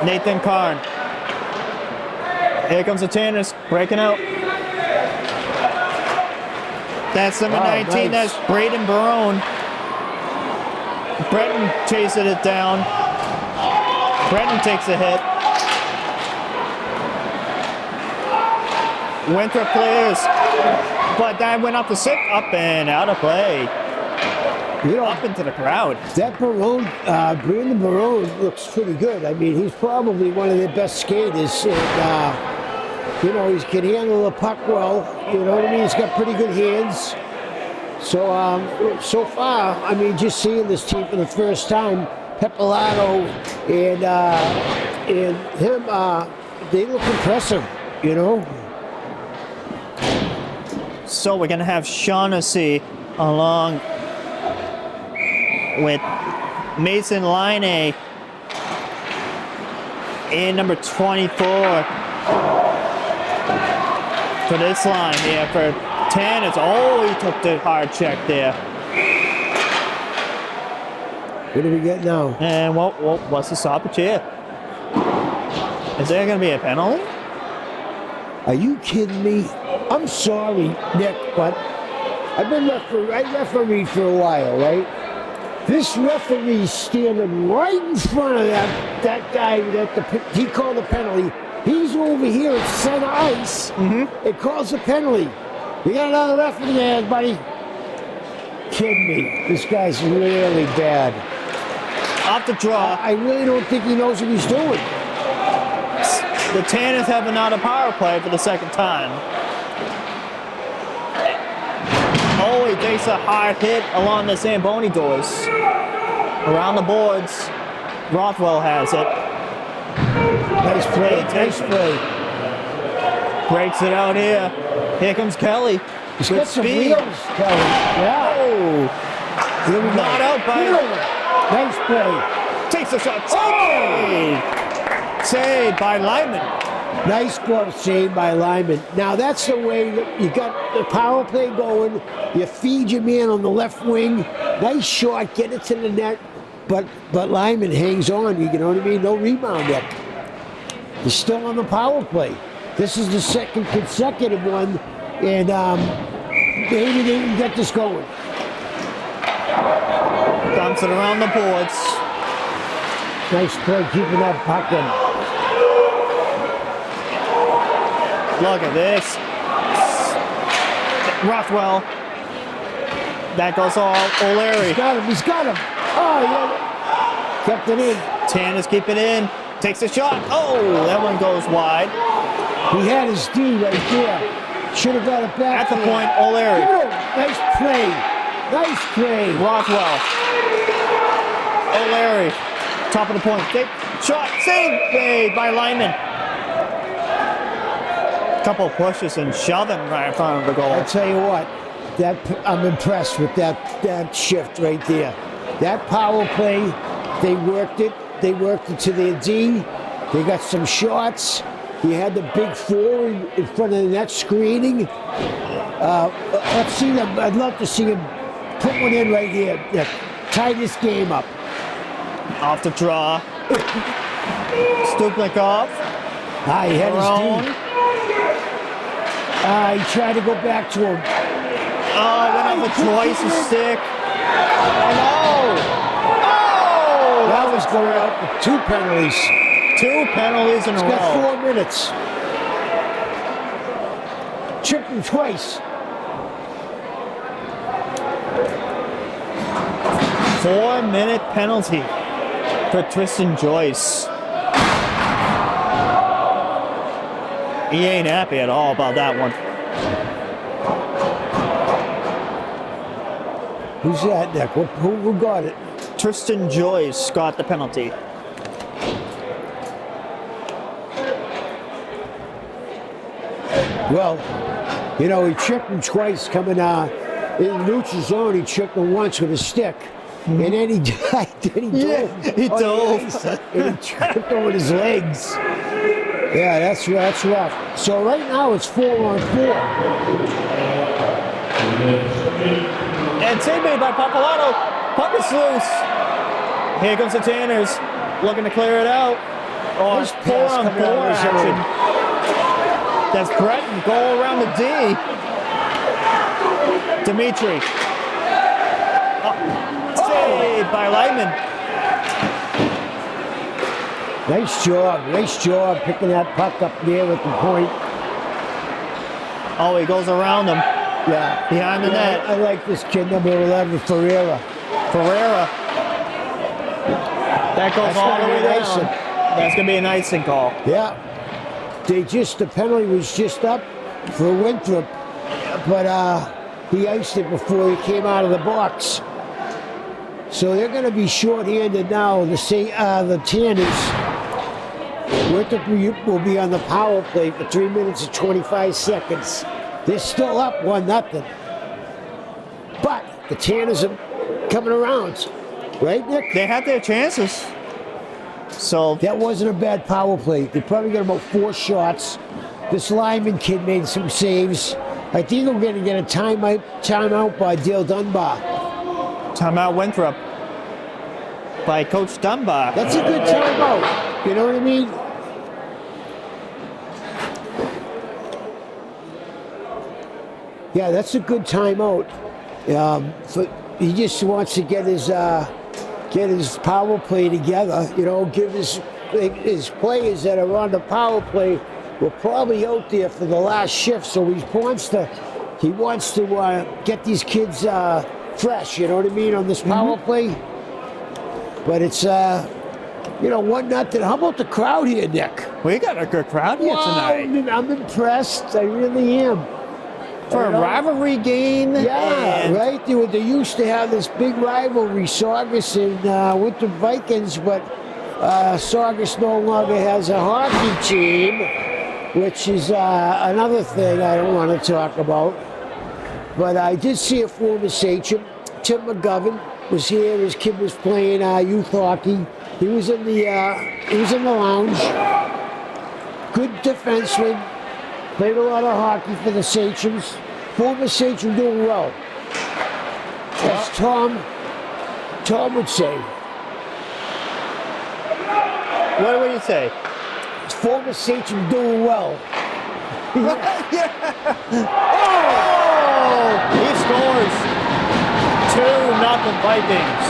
Nathan Karn. Here comes the Tanners breaking out. That's number Wow, 19. nice. That's Braden Barone. Breton chasing it down. Breton takes a hit. Winthrop clears. But that went off the stick, up and out of play. You know, Up into the crowd. that Barone, Brandon Barone looks pretty good. I mean, he's probably one of their best skaters. And, you know, he can handle the puck well. You know what I mean? He's got pretty good hands. So, so far, I mean, just seeing this team for the first time, Papalato and him, they look impressive, you know? So we're going to have Shaughnessy along with Mason Line and number 24 for this line here for 10. It's he took the hard check there. What do we get now? And what's the stoppage here? Is there going to be a penalty? Are you kidding me? I'm sorry, Nick, but I refereed for a while, right? This referee's standing right in front of that guy that he called the penalty. He's over here at center ice. It calls the penalty. We got another ref in there, buddy. Kidding me. This guy's really bad. Off the draw. I really don't think he knows what he's doing. The Tanners have another power play for the second time. He takes a hard hit along the Zamboni doors. Around the boards. Rothwell has it. Nice play. Nice play. Breaks it out here. Here comes Kelly. He's With got some speed. wheels, Kelly. Yeah. Oh, Here we go. not out by. Nice play. Takes a shot. Saved. Saved by Lyman. Nice glove save by Lyman. Now that's the way that you got the power play going. You feed your man on the left wing. Nice shot, get it to the net. But Lyman hangs on. You know what I mean? No rebound yet. He's still on the power play. This is the second consecutive one, and maybe they can get this going. Dumps it around the boards. Nice play, keeping that puck in. Look at this. Rothwell. That goes all O'Leary. He's got him. Oh, yeah. Kept it in. Tanner's keep it in. Takes a shot. Oh, that one goes wide. He had his D right there. Should have got it back. At the to point, him. O'Leary. Nice play. Nice play. Rothwell. O'Leary. Top of the point. Take shot. Saved by Lyman. Couple pushes and shoving right in front of the goal. I tell you what, I'm impressed with that shift right there. That power play, they worked it. They worked it to their D. They got some shots. He had the big four in front of the net screening. Let's see them. I'd love to see him put one in right here. Yeah, tie this game up. Off the draw. Stupnikov. He had his Around. D. He tried to go back to him. Went off a Joyce's stick. Oh no! Oh! That was going out with 2 penalties. 2 penalties in a He's got row. 4 minutes. Tripped him twice. 4-minute penalty for Tristan Joyce. He ain't happy at all about that one. Who's that, Nick? Who got it? Tristan Joyce got the penalty. Well, you know, he tripped him twice coming in neutral zone. He tripped him once with a stick. And then he dove. He dove. And he tripped over his legs. Yeah, that's rough. So right now it's 4-on-4. And save made by Papalato. Puck is loose. Here comes the Tanners. Looking to clear it out. Oh, it's Nice pass coming out 4-on-4 of his action. zone. That's Breton. Goal around the D. Dimitri. Saved by Lyman. Nice job picking that puck up there at the point. Oh, he goes around him. Yeah. Behind the net. I like this kid, number 11, Ferreira. That goes That's all gonna the way be an down. icing. That's going to be an icing call. Yeah. The penalty was just up for Winthrop, but he iced it before he came out of the box. So they're going to be short-handed now. The Tanners. Winthrop will be on the power play for 3 minutes and 25 seconds. They're still up 1-0. But the Tanners are coming around. Right, Nick? They had their chances. So That wasn't a bad power play. They probably got about 4 shots. This Lyman kid made some saves. I think we're going to get a timeout by Dale Dunbar. timeout Winthrop by Coach Dunbar. That's a good timeout. You know what I mean? Yeah, that's a good timeout. He just wants to get his power play together. You know, give his players that are on the power play were probably out there for the last shift. So he wants to get these kids fresh. You know what I mean on this power play. But it's 1-0. How about the crowd here, Nick? We got a good crowd here tonight. I'm impressed. I really am. for a rivalry game. Yeah, and right. They used to have this big rivalry, Saugus and Winthrop Vikings, but Saugus no longer has a hockey team, which is another thing I don't want to talk about. But I did see a former sachem, Tim McGovern, was here. His kid was playing youth hockey. He was in the lounge. Good defenseman. Played a lot of hockey for the sachems. Former sachem doing well. As Tom would say. what would you say? Former sachem doing well. Oh! He scores 2-0 Vikings.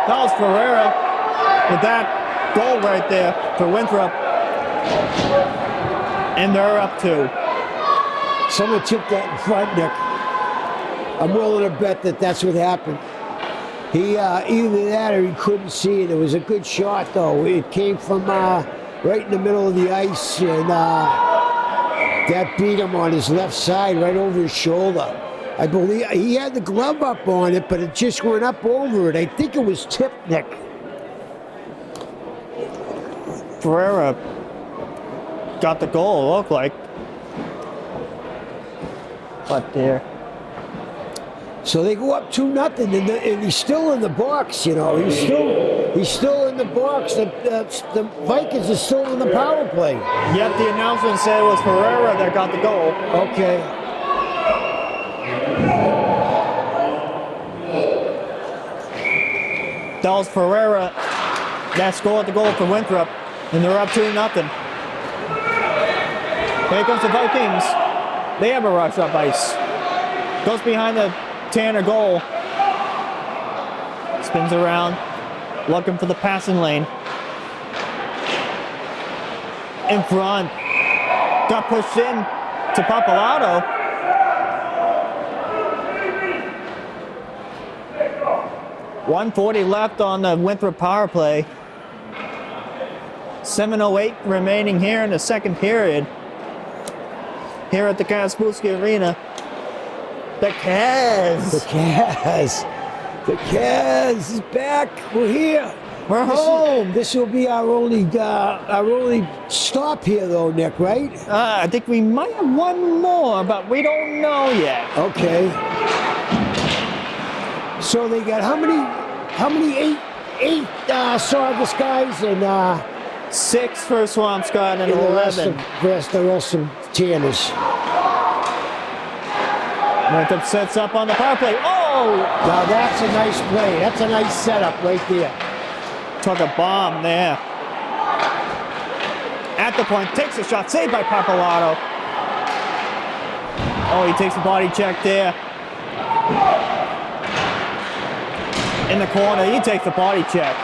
That was Ferreira with that goal right there for Winthrop. And they're up 2. Someone tipped that in front, Nick. I'm willing to bet that that's what happened. He either that or he couldn't see it. It was a good shot, though. It came from right in the middle of the ice, and that beat him on his left side, right over his shoulder. I believe he had the glove up on it, but it just went up over it. I think it was tipped, Nick. Ferreira got the goal, it looked like. But there. So they go up 2-0, and he's still in the box. You know, he's still in the box. The Vikings are still in the power play. Yet the announcement said it was Ferreira that got the goal. Okay. That was Ferreira that scored the goal for Winthrop, and they're up 2-0. Here comes the Vikings. They have a rush up ice. Goes behind the Tanner goal. Spins around, looking for the passing lane. In front. Got pushed in to Papalato. .140 left on the Winthrop power play. 7:08 remaining here in the second period. Here at the Kasabuski Arena. The Kaz is back. We're here. We're home. This will be our only stop here, though, Nick. Right? I think we might have one more, but we don't know yet. Okay. So they got how many? Eight Saugus guys and 6 for Swampscott and 11. The rest of Tanners. Winthrop sets up on the power play. Oh! Now that's a nice play. That's a nice setup right there. Took a bomb there. At the point, takes a shot, saved by Papalato. Oh, he takes a body check there. In the corner, he takes a body check.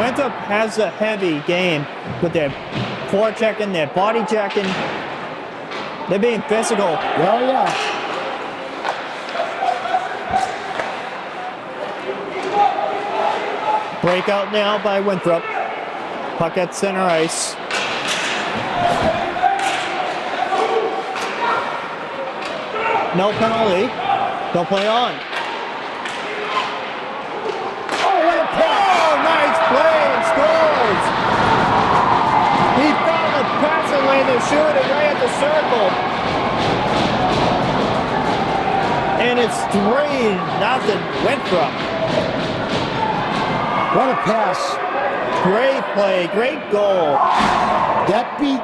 Winthrop has a heavy game with their forechecking, their body checking. They're being physical. Oh, yeah. Breakout now by Winthrop. Puck at center ice. No penalty. They'll play on. Oh, what a pass. Oh, nice play and scores. He found the passing lane to shoot it right at the circle. And it's 3-0 Winthrop. What a pass. Great play, great goal. That beat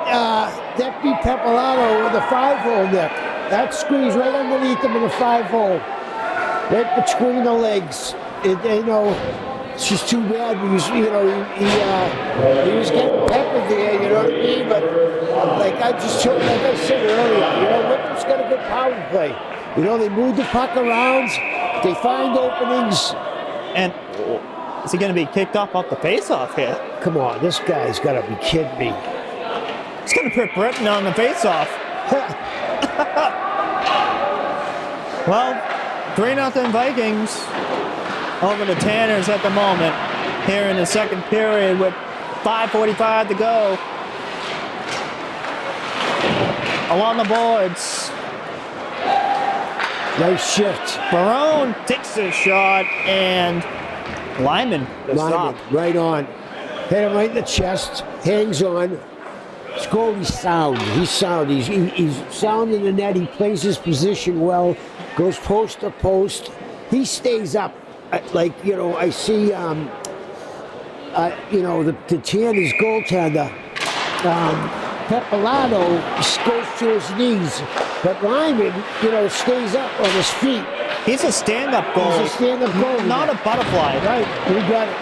Papalato with a 5-hole, Nick. That squeezed right underneath him in a 5-hole. Right between the legs. It's just too bad because, he was getting peppered there, you know what I mean? But like I said earlier, Wintrop's got a good power play. They move the puck around, they find openings. And is he going to be kicked off the faceoff here? Come on, this guy's got to be kidding me. He's going to put Britton on the faceoff. Well, 3-0 Vikings over the Tanners at the moment. Here in the second period with 5:45 to go. Along the boards. Nice shift. Barone takes a shot, and Lyman to stop. Right on. Hit him right in the chest. Hangs on. Goalie's sound. He's sound. He's sound in the net. He plays his position well. Goes post to post. He stays up. Like, you know, I see, you know, the Tanners goaltender, Peppolato goes to his knees. But Lyman, you know, stays up on his feet. He's a stand-up goal. He's a stand-up goal. Not a butterfly. Right. We got it.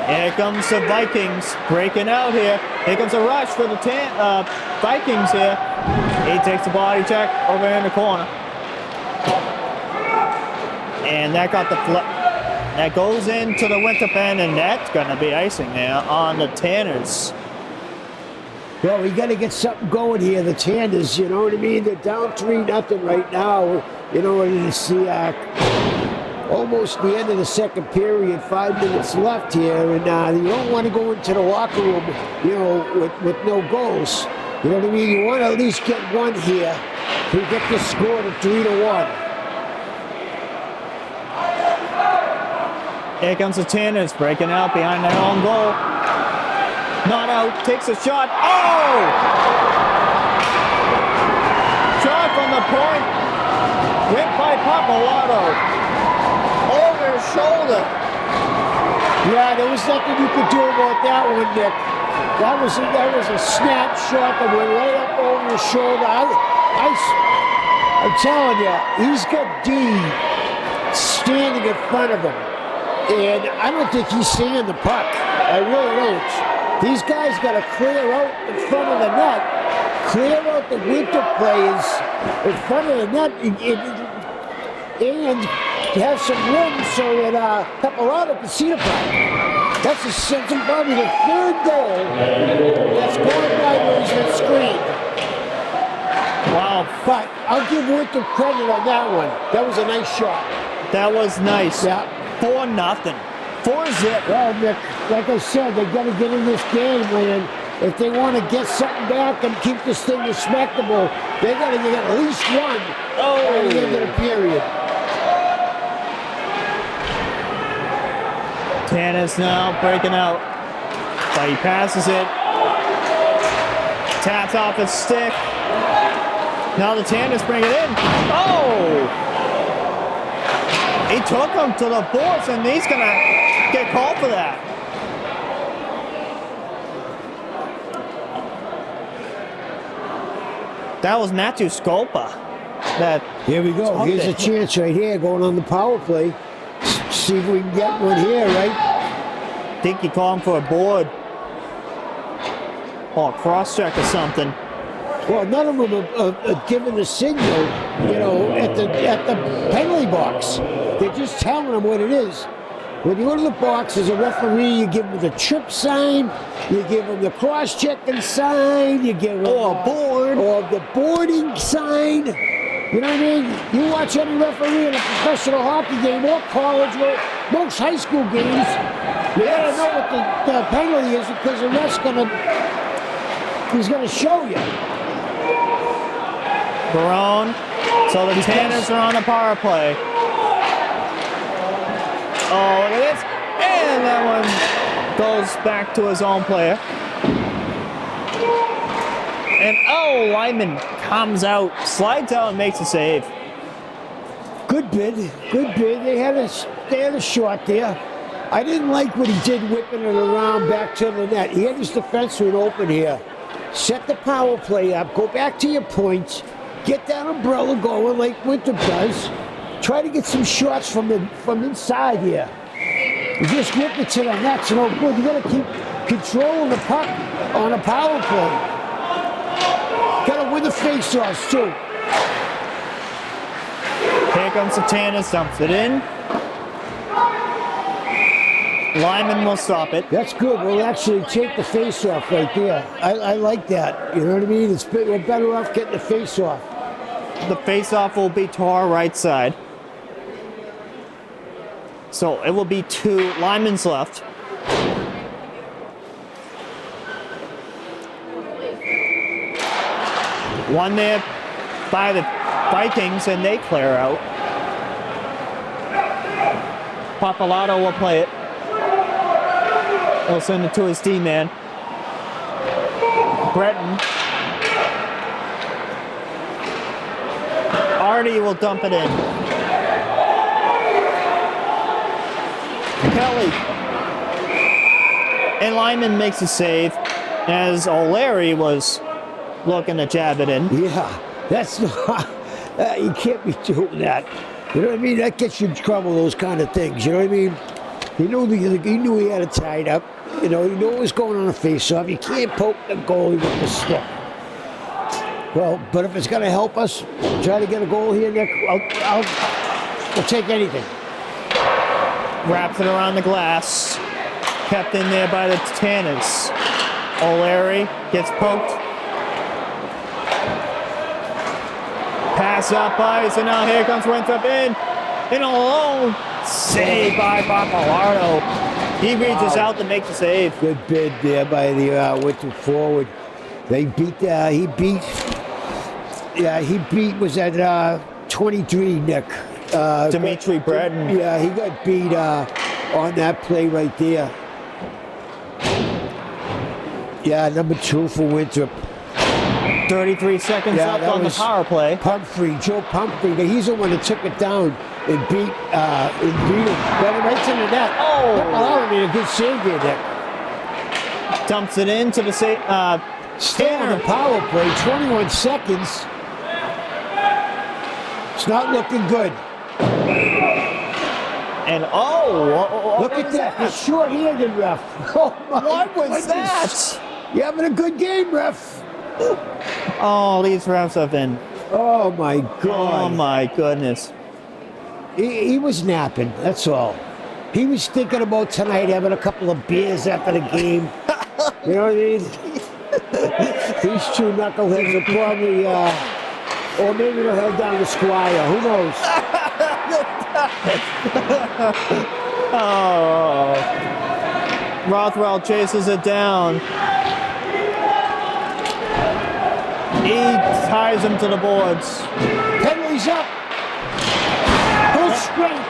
Here comes the Vikings breaking out here. Here comes a rush for the Vikings here. He takes the body check over in the corner. And that got the that goes into the Winthrop end, and that's going to be icing there on the Tanners. Well, we got to get something going here. The Tanners, you know what I mean? They're down 3-0 right now. You know, and it's almost the end of the second period, 5 minutes left here, and you don't want to go into the locker room, you know, with no goals. You know what I mean? You want to at least get one here to get the score to 3-1. Here comes the Tanners breaking out behind their own goal. Not out, takes a shot. Oh! Shot from the point. Hit by Peppolato. Over his shoulder. Yeah, there was nothing you could do about that one, Nick. That was a snapshot that went right up over his shoulder. I'm telling you, he's got D standing in front of him. And I don't think he's seeing the puck. I really don't. These guys got to clear out in front of the net, clear out the Winthrop players in front of the net, and have some room so that Peppolato can see the puck. That's probably the third goal that's going by where he's been screened. Wow. But I'll give Winthrop credit on that one. That was a nice shot. That was nice. Yeah. 4-0. 4-zip. Well, Nick, like I said, they got to get in this game, man. If they want to get something back and keep this thing respectable, they got to get at least one by the end of the period. Tanners now breaking out. But he passes it. Taps off his stick. Now the Tanners bring it in. Oh! He took him to the boards, and he's going to get called for that. That was Matthew Skolpa. Here we go. Here's a chance right here going on the power play. See if we can get one here, right? I think he called him for a board. Or a cross-check or something. Well, none of them are giving the signal, you know, at the penalty box. They're just telling them what it is. When you go to the box as a referee, you give them the trip sign, you give them the cross-checking sign, you give them a board, or the boarding sign. You know what I mean? You watch any referee in a professional hockey game or college or most high school games, you gotta know what the penalty is because the ref's he's gonna show you. Barone. So the Tanners are on a power play. Oh, look at this. And that one goes back to his own player. And Lyman comes out, slides out, and makes a save. Good bid. They had a shot there. I didn't like what he did whipping it around back to the net. He had his defenseman open here. Set the power play up. Go back to your points. Get that umbrella going like Winthrop does. Try to get some shots from inside here. You just whip it to the net's no good. You got to keep controlling the puck on a power play. Got to win the face-offs too. Here comes the Tanners, dumps it in. Lyman will stop it. That's good. We'll actually take the face-off right there. I like that. You know what I mean? We're better off getting the face-off. The face-off will be to our right side. So it will be 2 Lyman's left. One there by the Vikings, and they clear out. Papalato will play it. He'll send it to his D-man. Breton. Artie will dump it in. Kelly. And Lyman makes a save as O'Leary was looking to jab it in. Yeah, that's not, you can't be doing that. You know what I mean? That gets you in trouble, those kind of things. You know what I mean? He knew he had it tied up. You know, he knew what was going on the face-off. You can't poke the goalie with the stick. Well, but if it's going to help us try to get a goal here, Nick, I'll take anything. Wraps it around the glass. Kept in there by the Tanners. O'Leary gets poked. Pass up ice, and now here comes Winthrop in alone. Saved by Pappalardo. He reaches out to make the save. Good bid there by the Winthrop forward. He beat was at 23, Nick. Dimitri Breton. Yeah, he got beat on that play right there. Yeah, number 2 for Winthrop. 33 seconds left on the power play. Joe Pumphrey, he's the one that took it down and beat him. Got it right to the net. Oh! Made a good save there, Nick. Dumps it into the Still on the power play, 21 seconds. It's not looking good. And look at that. The short-handed ref. Oh my what was goodness. that? You're having a good game, ref. Oh, these refs have been. Oh my God. Oh my goodness. He was napping, that's all. He was thinking about tonight having a couple of beers after the game. You know what I mean? These two knuckleheads are probably, or maybe they'll head down to Squire. Who knows? Oh. Rothwell chases it down. He ties him to the boards. Penalty's up. Full strength.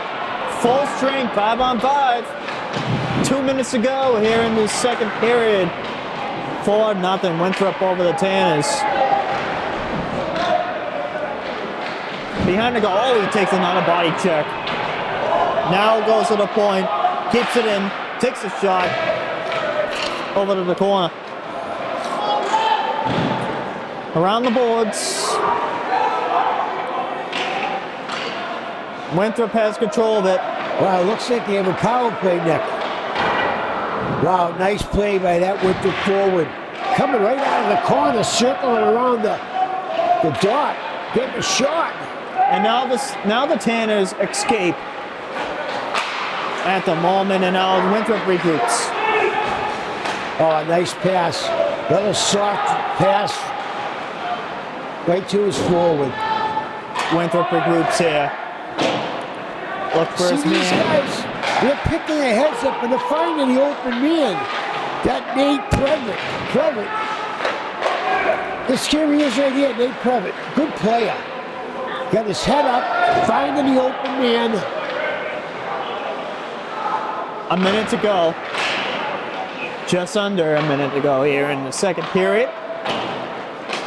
Full strength, 5-on-5. 2 minutes to go here in the second period. 4-0, Winthrop over the Tanners. Behind the goal, he takes another body check. Now goes to the point, keeps it in, takes a shot over to the corner. Around the boards. Winthrop has control of it. Wow, looks like they have a power play, Nick. Wow, nice play by that Winthrop forward. Coming right out of the corner, circling around the dot, getting a shot. And now the Tanners escape at the moment, and now Winthrop regroups. Oh, nice pass. Another soft pass right to his forward. Winthrop regroups here. Look for his these man. guys, they're picking their heads up and they're finding the open man. That Nate Previtt. This here he is right here, Nate Previtt. Good player. Got his head up, finding the open man. A minute to go. Just under a minute to go here in the second period.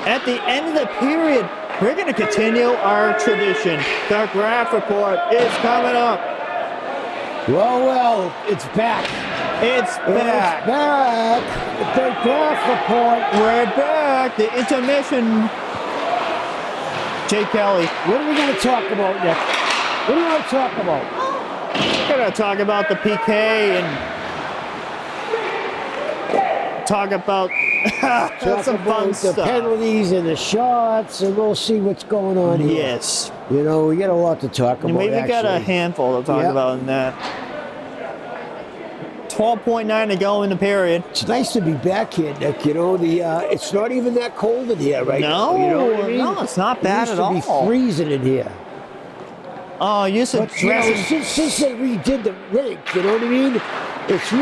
At the end of the period, we're going to continue our tradition. The Graph Report is coming up. Well, it's back. It's back. It's back. The Graph Report. We're back. The intermission. Jay Kelly. What are we going to talk about, Nick? What do you want to talk about? We're going to talk about the PK and talk about some fun the stuff. Penalties and the shots, and we'll see what's going on here. Yes. You know, we got a lot to talk about. And we got a actually. handful to talk Yep. about in that. 12.9 to go in the period. It's nice to be back here, Nick. You know, it's not even that cold in here right now. You know what I mean? No, it's not bad it at all. used to be freezing in here. Oh, you said But, you know, since they redid the rink, you know what I mean? It's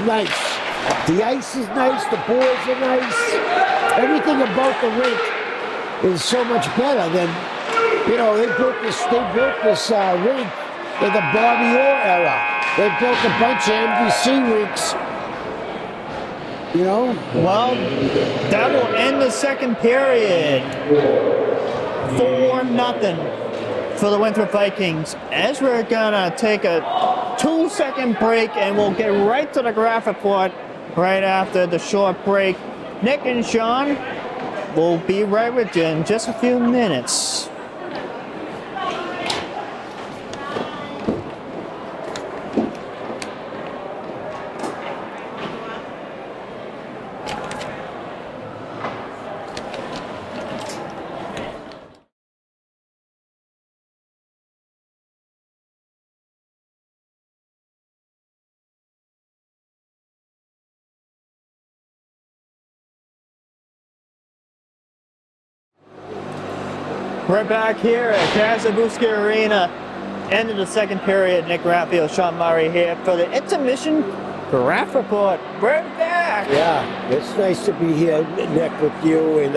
nice. The ice is nice, the boards are nice. Everything about the rink is so much better than, you know, they built this rink in the Bobby Orr era. They built a bunch of MVC rinks. You know? Well, that will end the second period. 4-0 for the Winthrop Vikings. As we're gonna take a 2-second break, and we'll get right to the graph report right after the short break. Nick and Shawn will be right with you in just a few minutes. We're back here at Kasabuski Arena. End of the second period. Nick Graffeo, Shawn Murray here for the intermission graph report. We're back. Yeah, it's nice to be here, Nick, with you. And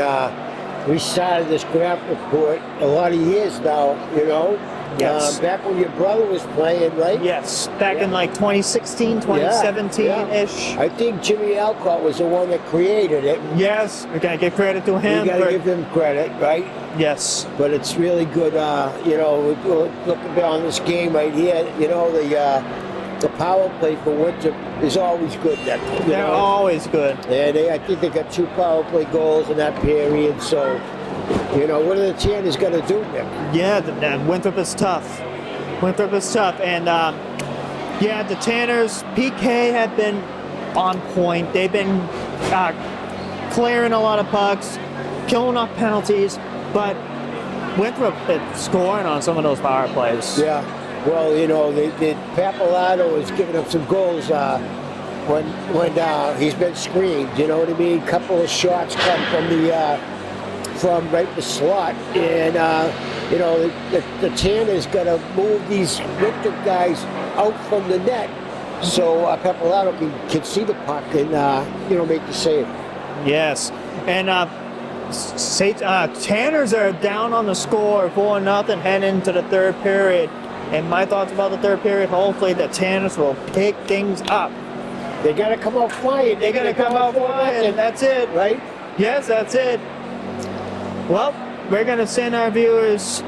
we started this graph report a lot of years now, you know. Yes. Back when your brother was playing, right? Yes, back in like 2016, 2017-ish. Yeah. I think Jimmy Alcott was the one that created it. Yes, we gotta give credit to him. You gotta give him credit, right? Yes. But it's really good, you know, looking on this game right here, you know, the power play for Winthrop is always good, Nick. They're always good. And I think they got 2 power play goals in that period, so, you know, what are the Tanners going to do, Nick? Yeah, Winthrop is tough. Winthrop is tough. And, yeah, the Tanners, PK have been on point. They've been clearing a lot of pucks, killing off penalties, but Winthrop is scoring on some of those power plays. Yeah, well, you know, Papalato is giving up some goals when he's been screened, you know what I mean? A couple of shots come from right the slot, and you know, the Tanner's got to move these Winthrop guys out from the net so Papalato can see the puck and you know, make the save. Yes, and Tanners are down on the score 4-0 heading into the third period. And my thoughts about the third period, hopefully the Tanners will pick things up. They got to come out flying. They got to come out flying. That's it. Right? Yes, that's it. Well, we're going to send our viewers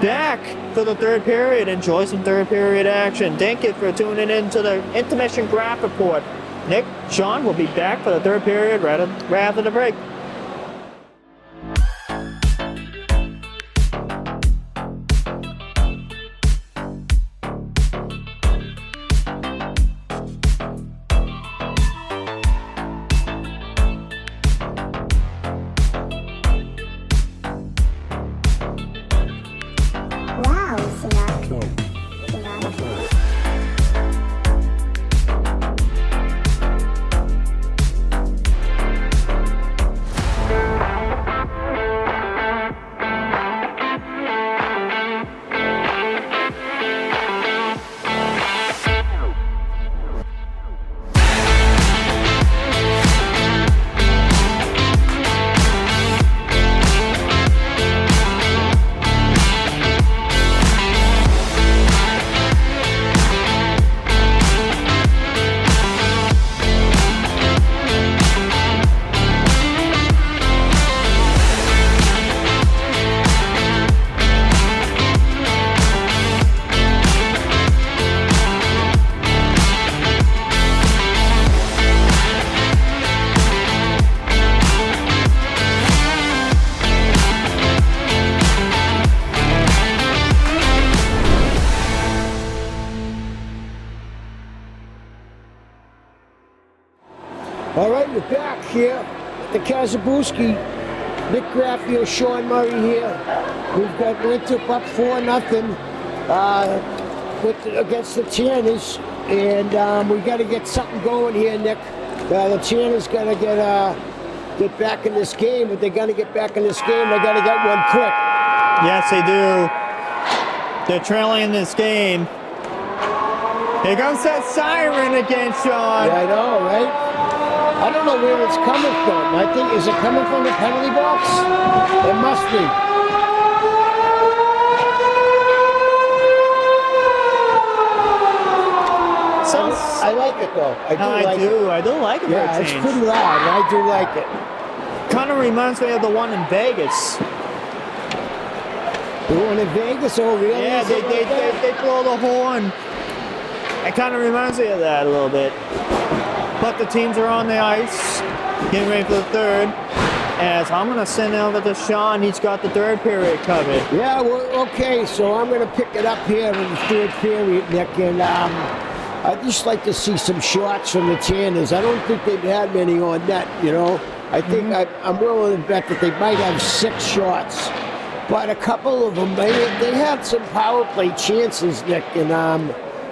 back for the third period. Enjoy some third period action. Thank you for tuning in to the intermission graph report. Nick, Shawn will be back for the third period right after the break. All right, we're back here at the Kasabuski. Nick Graffeo, Shawn Murray here. We've got Winthrop up 4-0 against the Tanners, and we got to get something going here, Nick. The Tanners got to get back in this game. If they're going to get back in this game, they got to get one quick. Yes, they do. They're trailing in this game. Here comes that siren again, Shawn. Yeah, I know, right? I don't know where it's coming from. I think, is it coming from the penalty box? It must be. I like it though. I do like it. Yeah, it's pretty loud. I do like it. Kind of reminds me of the one in Vegas. The one in Vegas? Oh, really? Yeah, they blow the horn. It kind of reminds me of that a little bit. But the teams are on the ice, getting ready for the third. As I'm going to send it over to Shawn. He's got the third period covered. Yeah, well, okay, so I'm going to pick it up here in the third period, Nick, and I'd just like to see some shots from the Tanners. I don't think they've had many on net, you know. I think I'm willing to bet that they might have 6 shots. But a couple of them, they had some power play chances, Nick, and,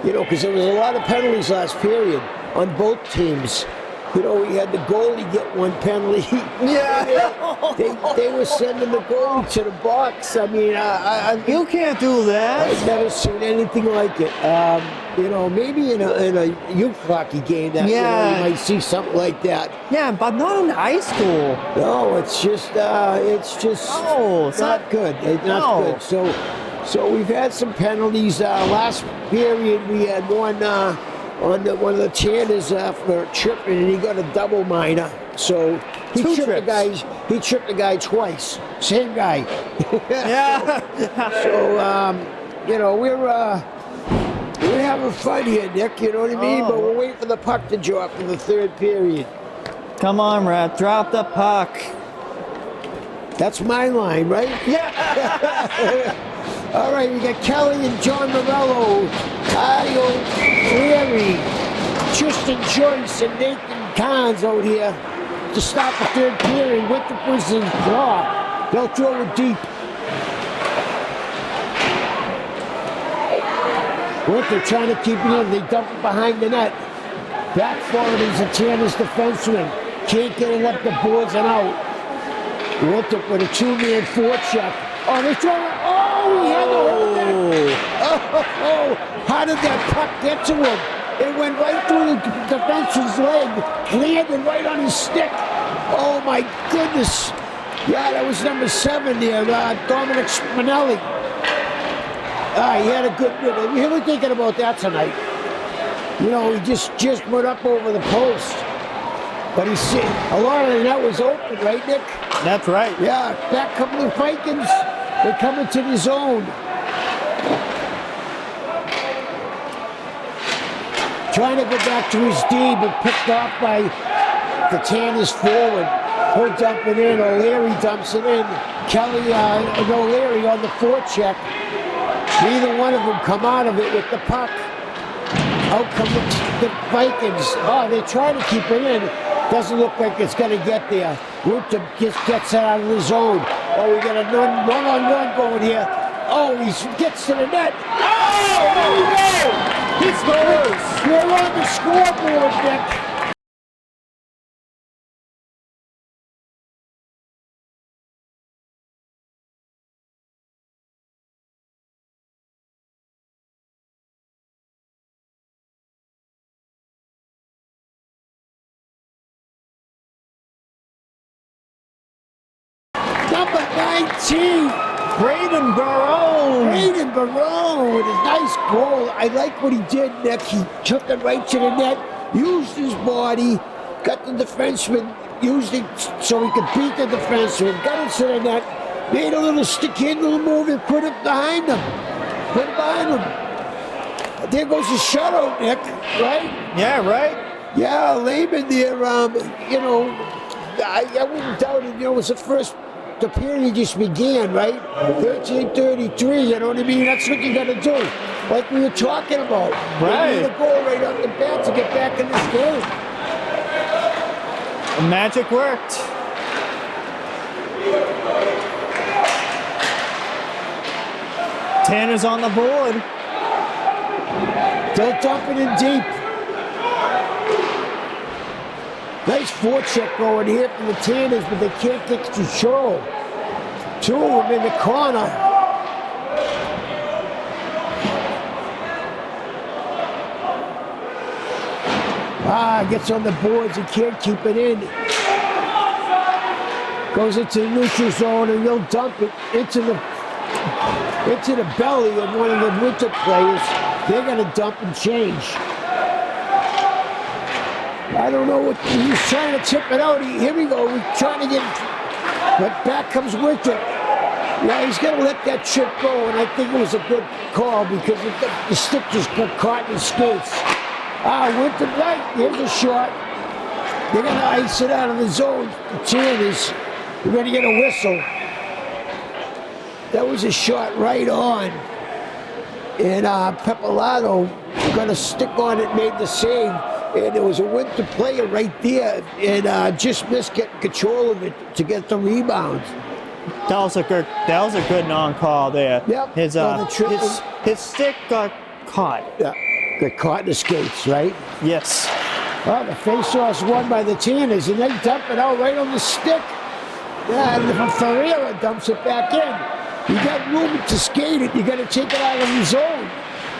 you know, because there was a lot of penalties last period on both teams. You know, we had the goalie get one penalty. Yeah. They were sending the goalie to the box. I mean, you can't do that. I've never seen anything like it. You know, maybe in a youth hockey game that you might see something like that. Yeah, but not in high school. No, it's just not good. It's not good. So we've had some penalties. Last period we had one on one of the Tanners for tripping, and he got a double minor. So he tripped the guy twice. Same guy. Yeah. So you know, we're having fun here, Nick. You know what I mean? But we're waiting for the puck to drop in the third period. Come on, Rat. Drop the puck. That's my line, right? Yeah. All right, we got Kelly and John Morello, Io Leary, Tristan Joyce, and Nathan Kahns out here to start the third period. Winthrop was in draw. They'll throw it deep. Winthrop trying to keep it in. They dump it behind the net. Back forward is the Tanners defenseman. Can't get it up the boards and out. Winthrop with a 2-man forecheck. Oh, they throw it. Oh, he had to hold that. Oh, how did that puck get to him? It went right through the defenseman's leg, landed right on his stick. Oh, my goodness. Yeah, that was number 7 there, Dominic Spinelli. He had a good minute. We were thinking about that tonight. You know, he just went up over the post. But he see a lot of the net was open, right, Nick? That's right. Yeah, back couple of Vikings. They're coming to the zone. Trying to go back to his D, but picked off by the Tanners forward. He'll dump it in. O'Leary dumps it in. Kelly and O'Leary on the forecheck. Neither one of them come out of it with the puck. Out come the Vikings. Oh, they try to keep it in. Doesn't look like it's going to get there. Winthrop just gets it out of the zone. Oh, we got a one-on-one going here. Oh, he gets to the net. Oh, there we go. He scores. We're on the scoreboard, Nick. Number 19, Braden Barone. Braden Barone with a nice goal. I like what he did, Nick. He took it right to the net, used his body, got the defenseman, used it so he could beat the defenseman, got it to the net, made a little stick handle move and put it behind him. Put it behind him. There goes the shutout, Nick, right? Yeah, right. Yeah, Lehman there, you know, I wouldn't doubt it. You know, it was the period just began, right? 13:33, you know what I mean? That's what you got to do. Like we were talking about. Right. You need a goal right off the bat to get back in this game. The magic worked. Tanner's on the board. They'll dump it in deep. Nice forecheck going here from the Tanners, but they can't get control. 2 of them in the corner. Gets on the boards and can't keep it in. Goes into the neutral zone and they'll dump it into the belly of one of the Winthrop players. They're going to dump and change. I don't know what he's trying to tip it out. Here we go. He's trying to get, but back comes Winthrop. Yeah, he's going to let that chip go, and I think it was a good call because the stick just got caught in his skates. Winthrop, right, here's a shot. They're going to ice it out of the zone. The Tanners, we're going to get a whistle. That was a shot right on. And Peppolato got a stick on it, made the save. And there was a Winthrop player right there and just missed getting control of it to get the rebound. That was a good non-call there. Yep. His stick got caught. Yeah, got caught in the skates, right? Yes. Well, the face-off's won by the Tanners, and they dump it out right on the stick. Yeah, and Ferreira dumps it back in. You got room to skate it. You got to take it out of the zone.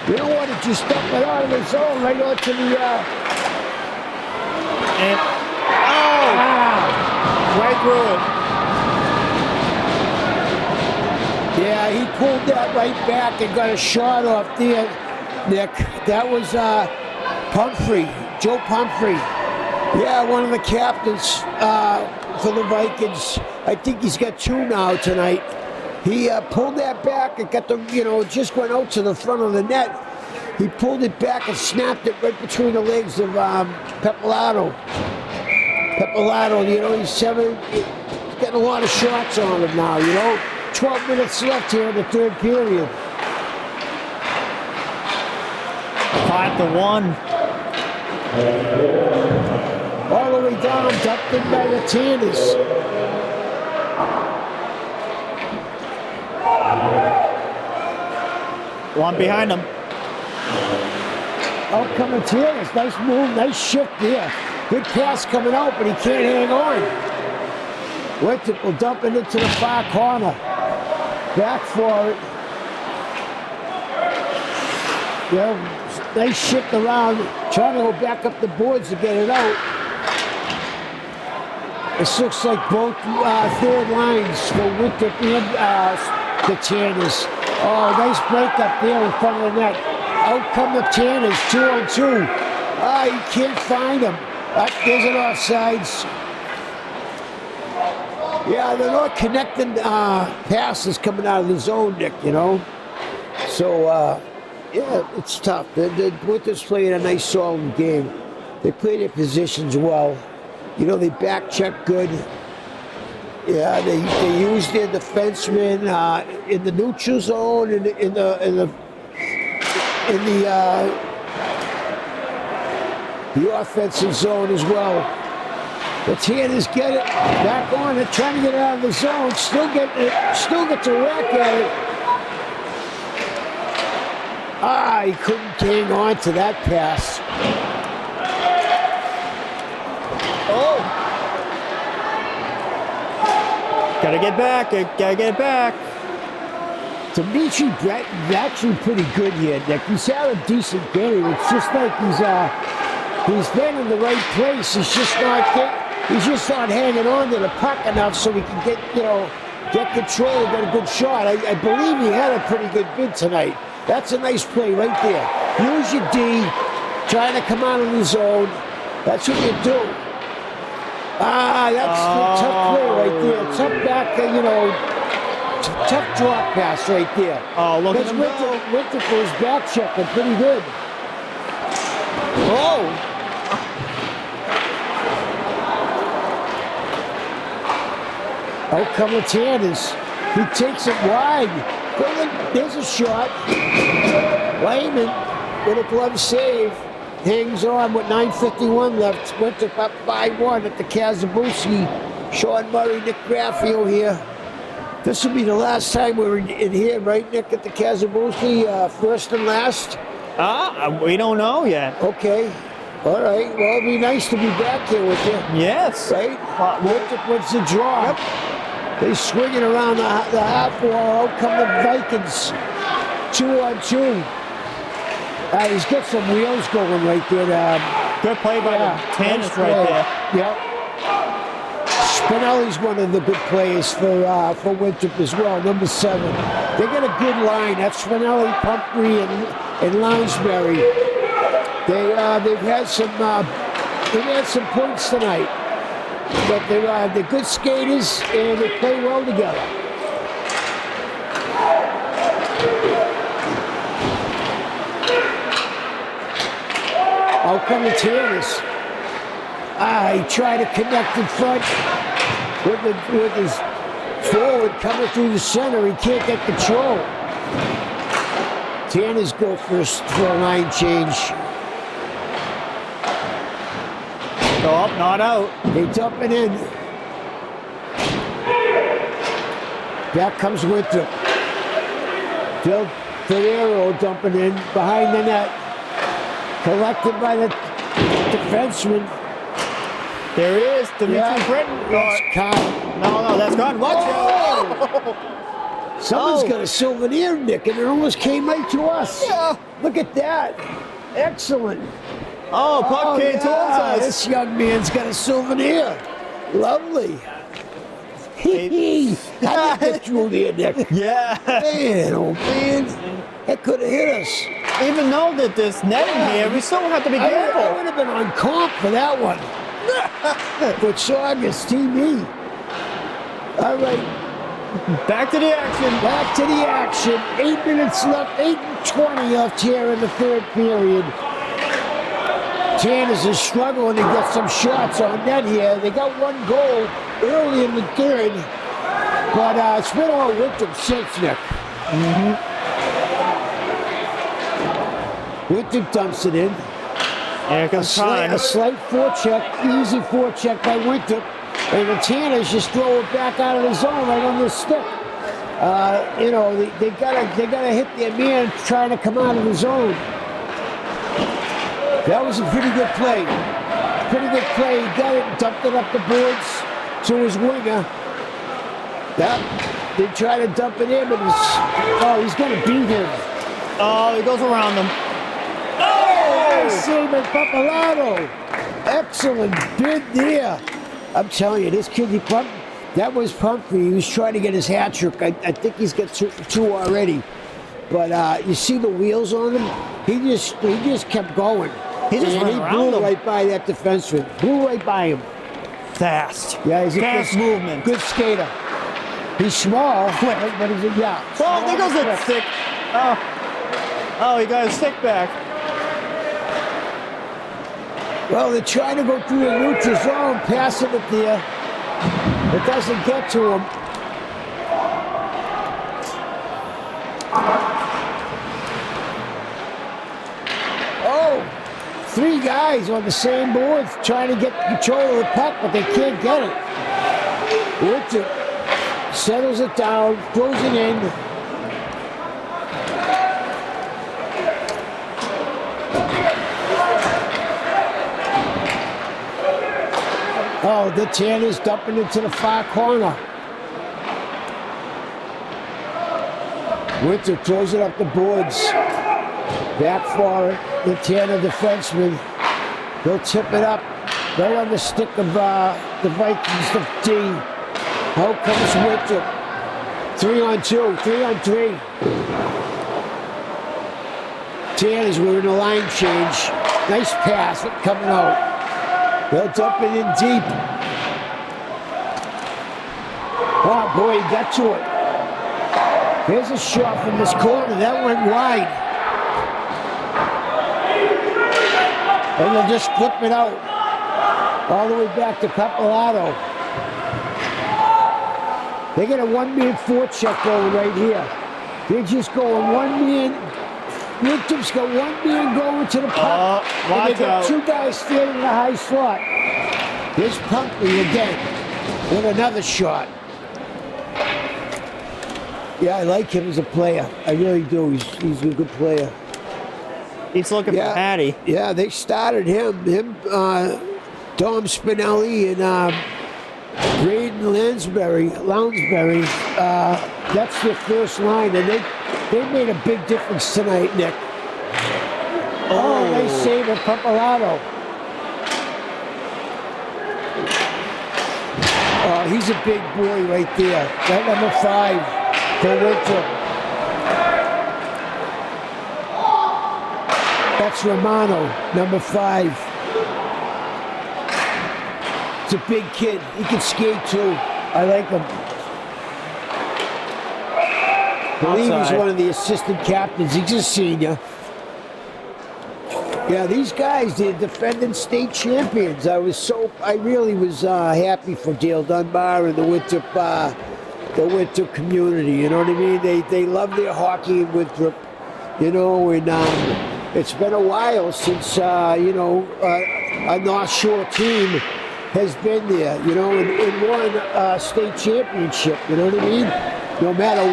You don't want to just dump it out of the zone right onto the. Right through it. Yeah, he pulled that right back and got a shot off there, Nick. That was Pumphrey, Joe Pumphrey. Yeah, one of the captains for the Vikings. I think he's got 2 now tonight. He pulled that back and got the, just went out to the front of the net. He pulled it back and snapped it right between the legs of Peppolato. Peppolato, he's getting a lot of shots on him now, 12 minutes left here in the third period. 5-1. All the way down, dumped in by the Tanners. One behind him. Out coming Tanners. Nice move, nice shift there. Good pass coming out, but he can't hang on. Winthrop will dump it into the far corner. Back for it. Yeah, nice shift around, trying to go back up the boards to get it out. This looks like both third lines for Winthrop and the Tanners. Oh, nice break up there in front of the net. Out come the Tanners, 2-on-2. You can't find them. There's an offsides. Yeah, they're not connecting passes coming out of the zone, Nick, So, yeah, it's tough. The Winthrop's playing a nice, solid game. They play their positions well. They back check good. Yeah, they use their defensemen in the neutral zone, in the offensive zone as well. The Tanners get it back on it, trying to get it out of the zone. Still gets a whack at it. He couldn't hang on to that pass. Gotta get back. Dimitri Bretton's actually pretty good here, Nick. He's had a decent game. It's just like he's been in the right place. He's just not hanging on to the puck enough so he can get control and get a good shot. I believe he had a pretty good bid tonight. That's a nice play right there. Use your D, trying to come out of the zone. That's what you do. That's a tough play right there. Tough back, tough drop pass right there. Oh, look at him go. Winthrop for his back checking pretty good. Out come the Tanners. He takes it wide. There's a shot. Lyman with a glove save. Hangs on with 9:51 left. Winthrop up 5-1 at the Kasabuski. Shawn Murray, Nick Graffeo here. This will be the last time we're in here, right, Nick, at the Kasabuski, first and last? We don't know yet. Okay. All right. Well, it'd be nice to be back here with you. Yes. Right? Winthrop wins the draw. Yep. They swing it around the half wall. Out come the Vikings. 2-on-2. He's got some wheels going right there. Good play by the Tanners nice right play. there. Yep. Spinelli's one of the good players for Winthrop as well, number 7. They got a good line. That's Spinelli, Pumphrey, and Lounsbury. They've had some points tonight, but they're good skaters and they play well together. Out come the Tanners. He tried to connect in front with his forward coming through the center. He can't get control. Tanners go first for a line change. Oh, not out. They dump it in. Back comes Winthrop. Del Ferrero dumping in behind the net. Collected by the defenseman. There it is. Dimitri Britton. That's Kyle. No, that's gone. Watch Oh! Someone's got a souvenir, Nick, and it almost came right to us. Yeah. Look at that. Excellent. Oh, puck came towards us. This young man's got a souvenir. Lovely. How did you get through there, Nick? Yeah. Man, oh man. That could have hit us. Even though that there's netting here, we still have to be I careful. would have been on comp for that one. But Saugus TV. All right. Back to the action. Back to the action. 8 minutes left. 8:20 left here in the third period. Tanners is struggling to get some shots on net here. They got one goal early in the third, but it's been all Winthrop since, Nick. Winthrop dumps it in. Here comes time. A slight forecheck, easy forecheck by Winthrop, and the Tanners just throw it back out of the zone right on the stick. They gotta hit their man trying to come out of the zone. That was a pretty good play. Pretty good play. He got it and dumped it up the boards to his winger. They try to dump it in, but he's gonna beat him. Oh, he goes around them. Nice save by Papalato. Excellent bid there. I'm telling you, this kid, that was Pumphrey. He was trying to get his hat trick. I think he's got two already. But you see the wheels on him? He just kept going. He just ran around blew him. right by that defenseman. Blew right by him. Fast. Yeah, he's a Fast good movement. Good skater. He's small, Quick. but he's yeah. Oh, there goes that stick. Oh, he got his stick back. Well, they're trying to go through the neutral zone, passing it there. It doesn't get to him. Oh, 3 guys on the same board trying to get control of the puck, but they can't get it. Winthrop settles it down, throws it in. Oh, the Tanners dumping into the far corner. Winthrop throws it up the boards. Back for it. The Tanner defenseman. He'll tip it up right on the stick of the Vikings, the D. Out comes Winthrop. 3-on-2, 3-on-3. Tanners were in a line change. Nice pass coming out. They'll dump it in deep. Oh boy, he got to it. Here's a shot from this corner. That went wide. And they'll just flip it out. All the way back to Papalato. They got a one-man forecheck going right here. They're just going one-man. Winthrop's got one man going to the puck. And they got 2 guys standing in a high slot. Here's Pumphrey again with another shot. Yeah, I like him as a player. I really do. He's a good player. He's looking for Patty. Yeah, they started him, Dom Spinelli and Braden Lounsbury. That's their first line, and they made a big difference tonight, Nick. Oh, nice save at Papalato. he's a big boy right there. That number 5 for Winthrop. That's Romano, number 5. He's a big kid. He can skate too. I like him. I believe he's one of the assistant captains. He's a senior. Yeah, these guys, they're defending state champions. I really was happy for Dale Dunbar and the Winthrop community. You know what I mean? They love their hockey in Winthrop. You know, and it's been a while since a North Shore team has been there. You know, and won a state championship. You know what I mean? No matter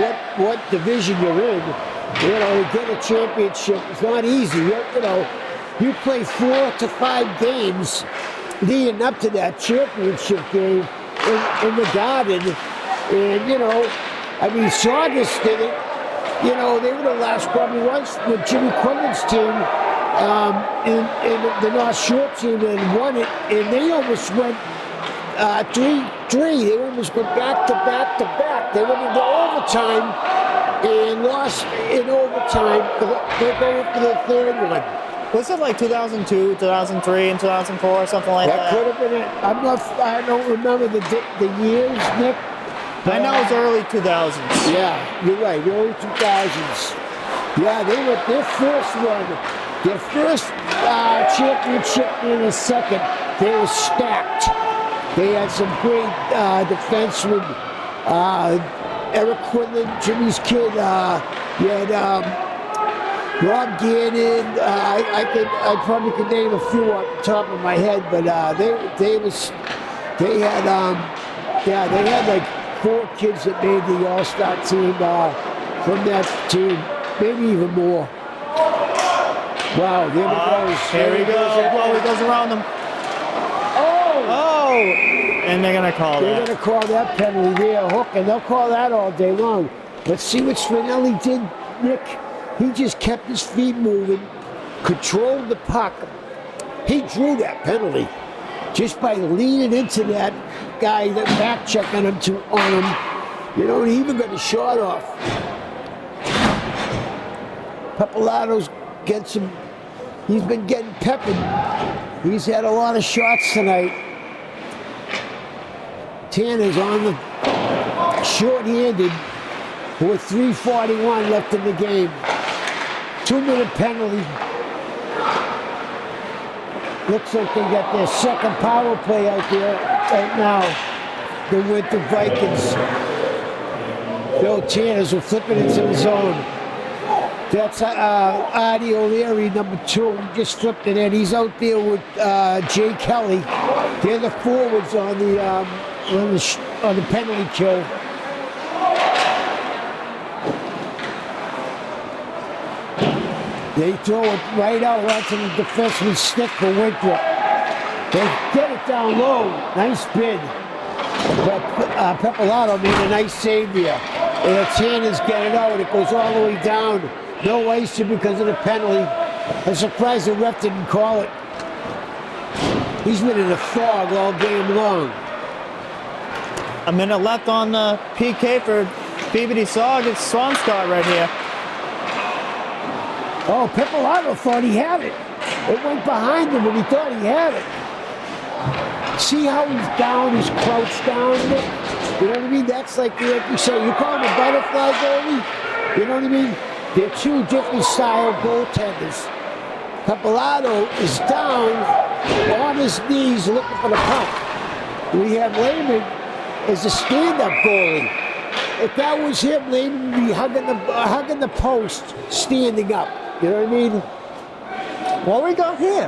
what division you're in, you know, to get a championship, it's not easy. You know, you play 4 to 5 games leading up to that championship game in the Garden. And, you know, I mean, Saugus did it. You know, they were the last probably once with Jimmy Quinlan's team in the North Shore team and won it. And they almost went 3-3. They almost went back to back to back. They went into overtime and lost in overtime. They're going for the third one. Was it like 2002, 2003, and 2004, something like that? That could have been it. I don't remember the years, Nick. I know it was early 2000s. Yeah, you're right, early 2000s. Yeah, they were their first one. Their first championship and the second, they were stacked. They had some great defensemen. Eric Quinlan, Jimmy's kid. You had Rob Gannon. I probably could name a few off the top of my head, but they had like 4 kids that made the All-Star team from that team, maybe even more. Wow, there he goes. Here he goes. Oh, he goes around them. Oh! And they're going to call that. They're going to call that penalty there, hook, and they'll call that all day long. But see what Spinelli did, Nick? He just kept his feet moving, controlled the puck. He drew that penalty just by leaning into that guy, that back checking him on him. You know, he even got a shot off. Papalato's he's been getting peppered. He's had a lot of shots tonight. Tanner's on the short-handed with 3:41 left in the game. 2-minute penalty. Looks like they got their second power play out there right now. The Winthrop Vikings. Bill Tanner's will flip it into the zone. That's Artie O'Leary, number 2. He just flipped it in. He's out there with Jay Kelly. They're the forwards on the penalty kill. They throw it right out onto the defenseman's stick for Winthrop. They get it down low. Nice bid. But Papalato made a nice save there. And the Tanners get it out. It goes all the way down. No icing because of the penalty. I'm surprised the ref didn't call it. He's been in a fog all game long. A minute left on the PK for Peabody Saugus. Swampscott right here. Oh, Papalato thought he had it. It went behind him and he thought he had it. See how he's down, he's crouched down? You know what I mean? That's like you say, you call him a butterfly goalie? You know what I mean? They're 2 different style goaltenders. Papalato is down on his knees looking for the puck. We have Lehman as a stand-up goalie. If that was him, Lehman would be hugging the post, standing up. You know what I mean? What we got here?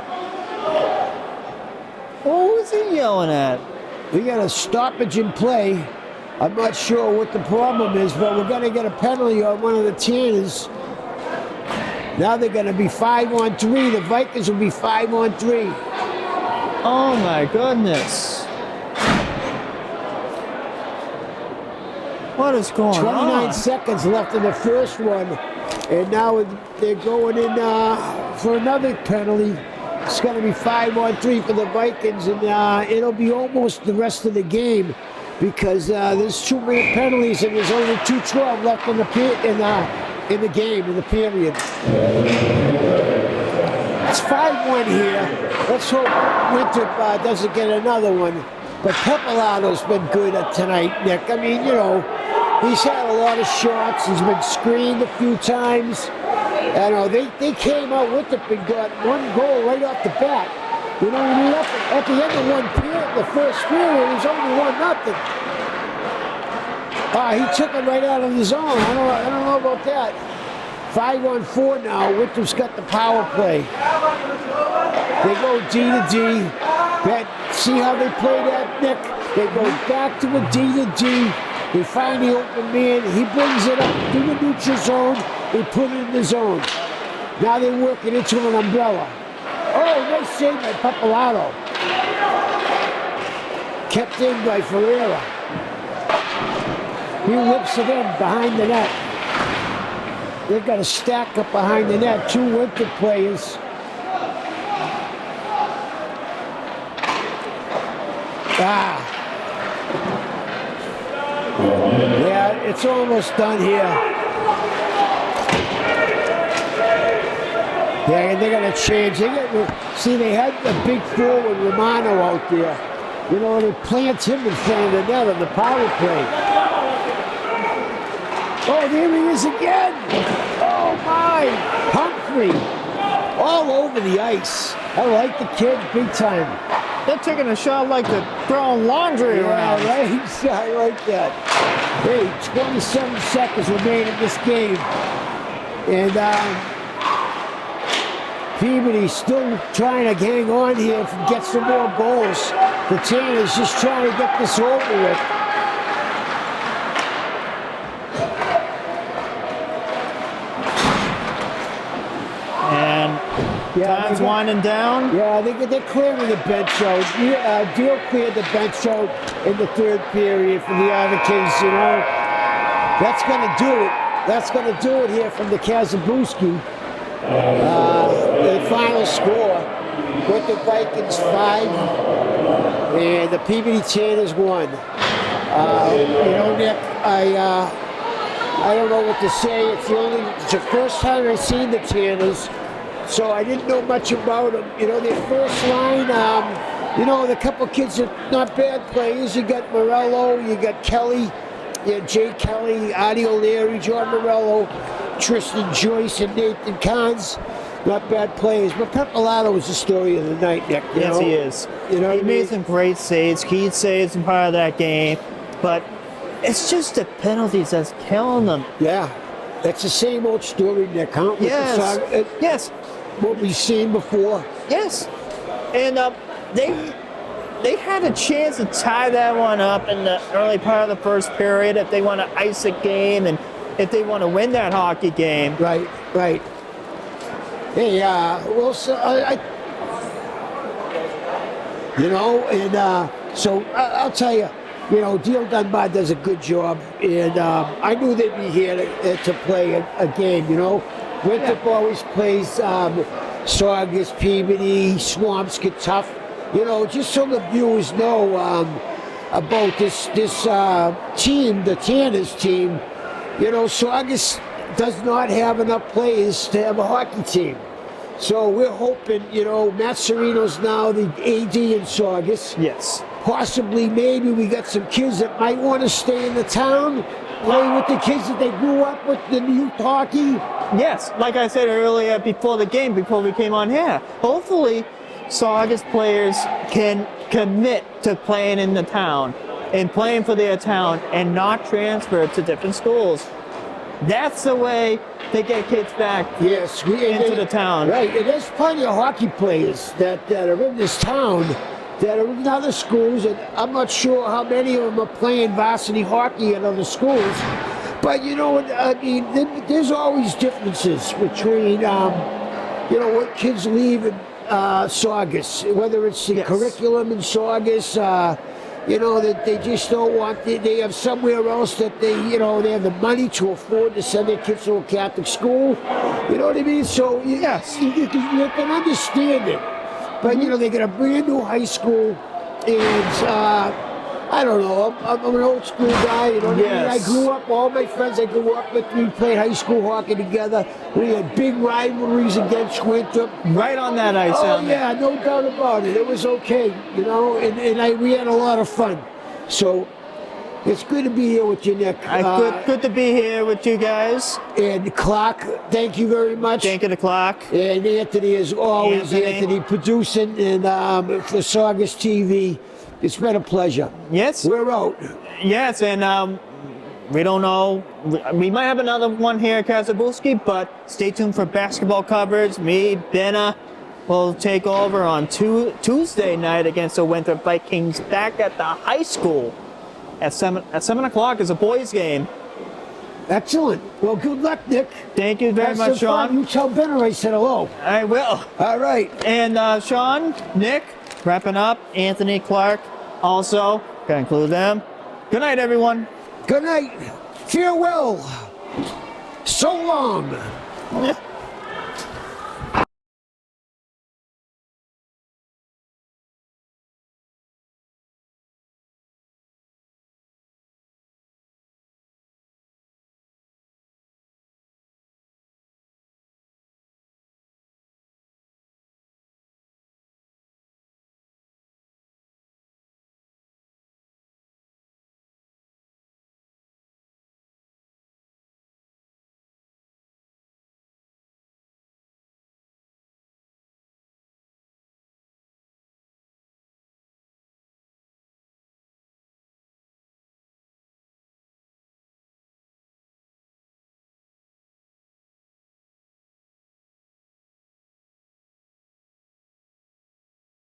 What was he yelling at? We got a stoppage in play. I'm not sure what the problem is, but we're going to get a penalty on one of the Tanners. Now they're going to be 5-on-3. The Vikings will be 5-on-3. Oh my goodness. What is going 29 on? seconds left in the first one. And now they're going in for another penalty. It's going to be 5-on-3 for the Vikings, and it'll be almost the rest of the game. because there's too many penalties and there's only 2:12 left in the game, in the period. It's 5-1 here. Let's hope Winthrop doesn't get another one. But Peppolato's been good tonight, Nick. I mean, you know, he's had a lot of shots. He's been screened a few times. You know, they came out with it and got one goal right off the bat. You know, at the end of one period, the first period, it was only 1-0. He took it right out of the zone. I don't know about that. 5-on-4 now. Winthrop's got the power play. They go D to D. See how they play that, Nick? They go back to a D to D. They find the open man. He brings it up to the neutral zone. They put it in the zone. Now they work it into an umbrella. Oh, nice save by Peppolato. Kept in by Ferreira. He whips it in behind the net. They've got a stack up behind the net. 2 Winthrop players. Yeah, it's almost done here. Yeah, they're going to change. See, they had the big forward Romano out there. You know, they plant him in front of the net on the power play. Oh, there he is again. Oh, my. Humphrey. All over the ice. I like the kid big time. They're taking a shot like they're throwing laundry around. Yeah, right. I like that. Hey, 27 seconds remain in this game. And Peabody still trying to hang on here and get some more goals. The team is just trying to get this over with. And time's winding down. Yeah, they're clearing the bench out. Deal cleared the bench out in the third period for the other kids, you know. That's going to do it. That's going to do it here from the Kasabuski. The final score, with the Vikings 5 and the Peabody Tanners 1. You know, Nick, I don't know what to say. It's the first time I've seen the Tanners, so I didn't know much about them. You know, their first line, you know, the couple kids are not bad players. You got Morello, you got Kelly, you got Jay Kelly, Adi O'Leary, John Morello, Tristan Joyce, and Nathan Kahns. Not bad players, but Peppolato was the story of the night, Nick. Yes, he is. You know, he made some great saves, key saves in part of that game, but it's just the penalties that's killing them. Yeah, that's the same old story, Nick. Huh? Yes. Yes. What we've seen before. Yes. And they had a chance to tie that one up in the early part of the first period if they want to ice a game and if they want to win that hockey game. Right, right. Hey, well, so you know, and so I'll tell you, you know, Deal Dunbar does a good job, and I knew they'd be here to play a game, you know. Winthrop always plays Saugus, Peabody, Swampscott tough, you know, just so the viewers know about this team, the Tanners team. You know, Saugus does not have enough players to have a hockey team. So we're hoping, you know, Matt Serino's now the AD in Saugus. Yes. Possibly, maybe we got some kids that might want to stay in the town, play with the kids that they grew up with, the youth hockey. Yes, like I said earlier before the game, before we came on here, hopefully Saugus players can commit to playing in the town and playing for their town and not transfer to different schools. That's the way they get kids back into the town. Right, and there's plenty of hockey players that are in this town that are in other schools, and I'm not sure how many of them are playing varsity hockey in other schools. But, you know, I mean, there's always differences between, you know, what kids leave in Saugus, whether it's the curriculum in Saugus, you know, that they just don't want, they have somewhere else that they, you know, they have the money to afford to send their kids to a Catholic school. You know what I mean? So, yes, you can understand it. But, you know, they got a brand new high school, and I don't know. I'm an old school guy. You know what I mean? I Yes. grew up. All my friends I grew up with, we played high school hockey together. We had big rivalries against Winthrop. Right on that ice, Oh helmet. yeah, no doubt about it. It was okay, you know, and we had a lot of fun. So it's good to be here with you, Nick. Good to be here with you guys. And Clark, thank you very much. Thank you to Clock. And Anthony, as always, Anthony. Anthony producing and for Saugus TV. It's been a pleasure. Yes. We're out. Yes, and we don't know. We might have another one here at Kasabuski, but stay tuned for basketball coverage. Me, Benna, will take over on Tuesday night against the Winthrop Vikings back at the high school at 7 o'clock is a boys' game. Excellent. Well, good luck, Nick. Thank you very Have much, some fun. Shawn. You tell Benner I said hello. I will. All right. And Shawn, Nick, wrapping up. Anthony, Clark, also. Gotta include them. Good night, everyone. Good night. Farewell. So long.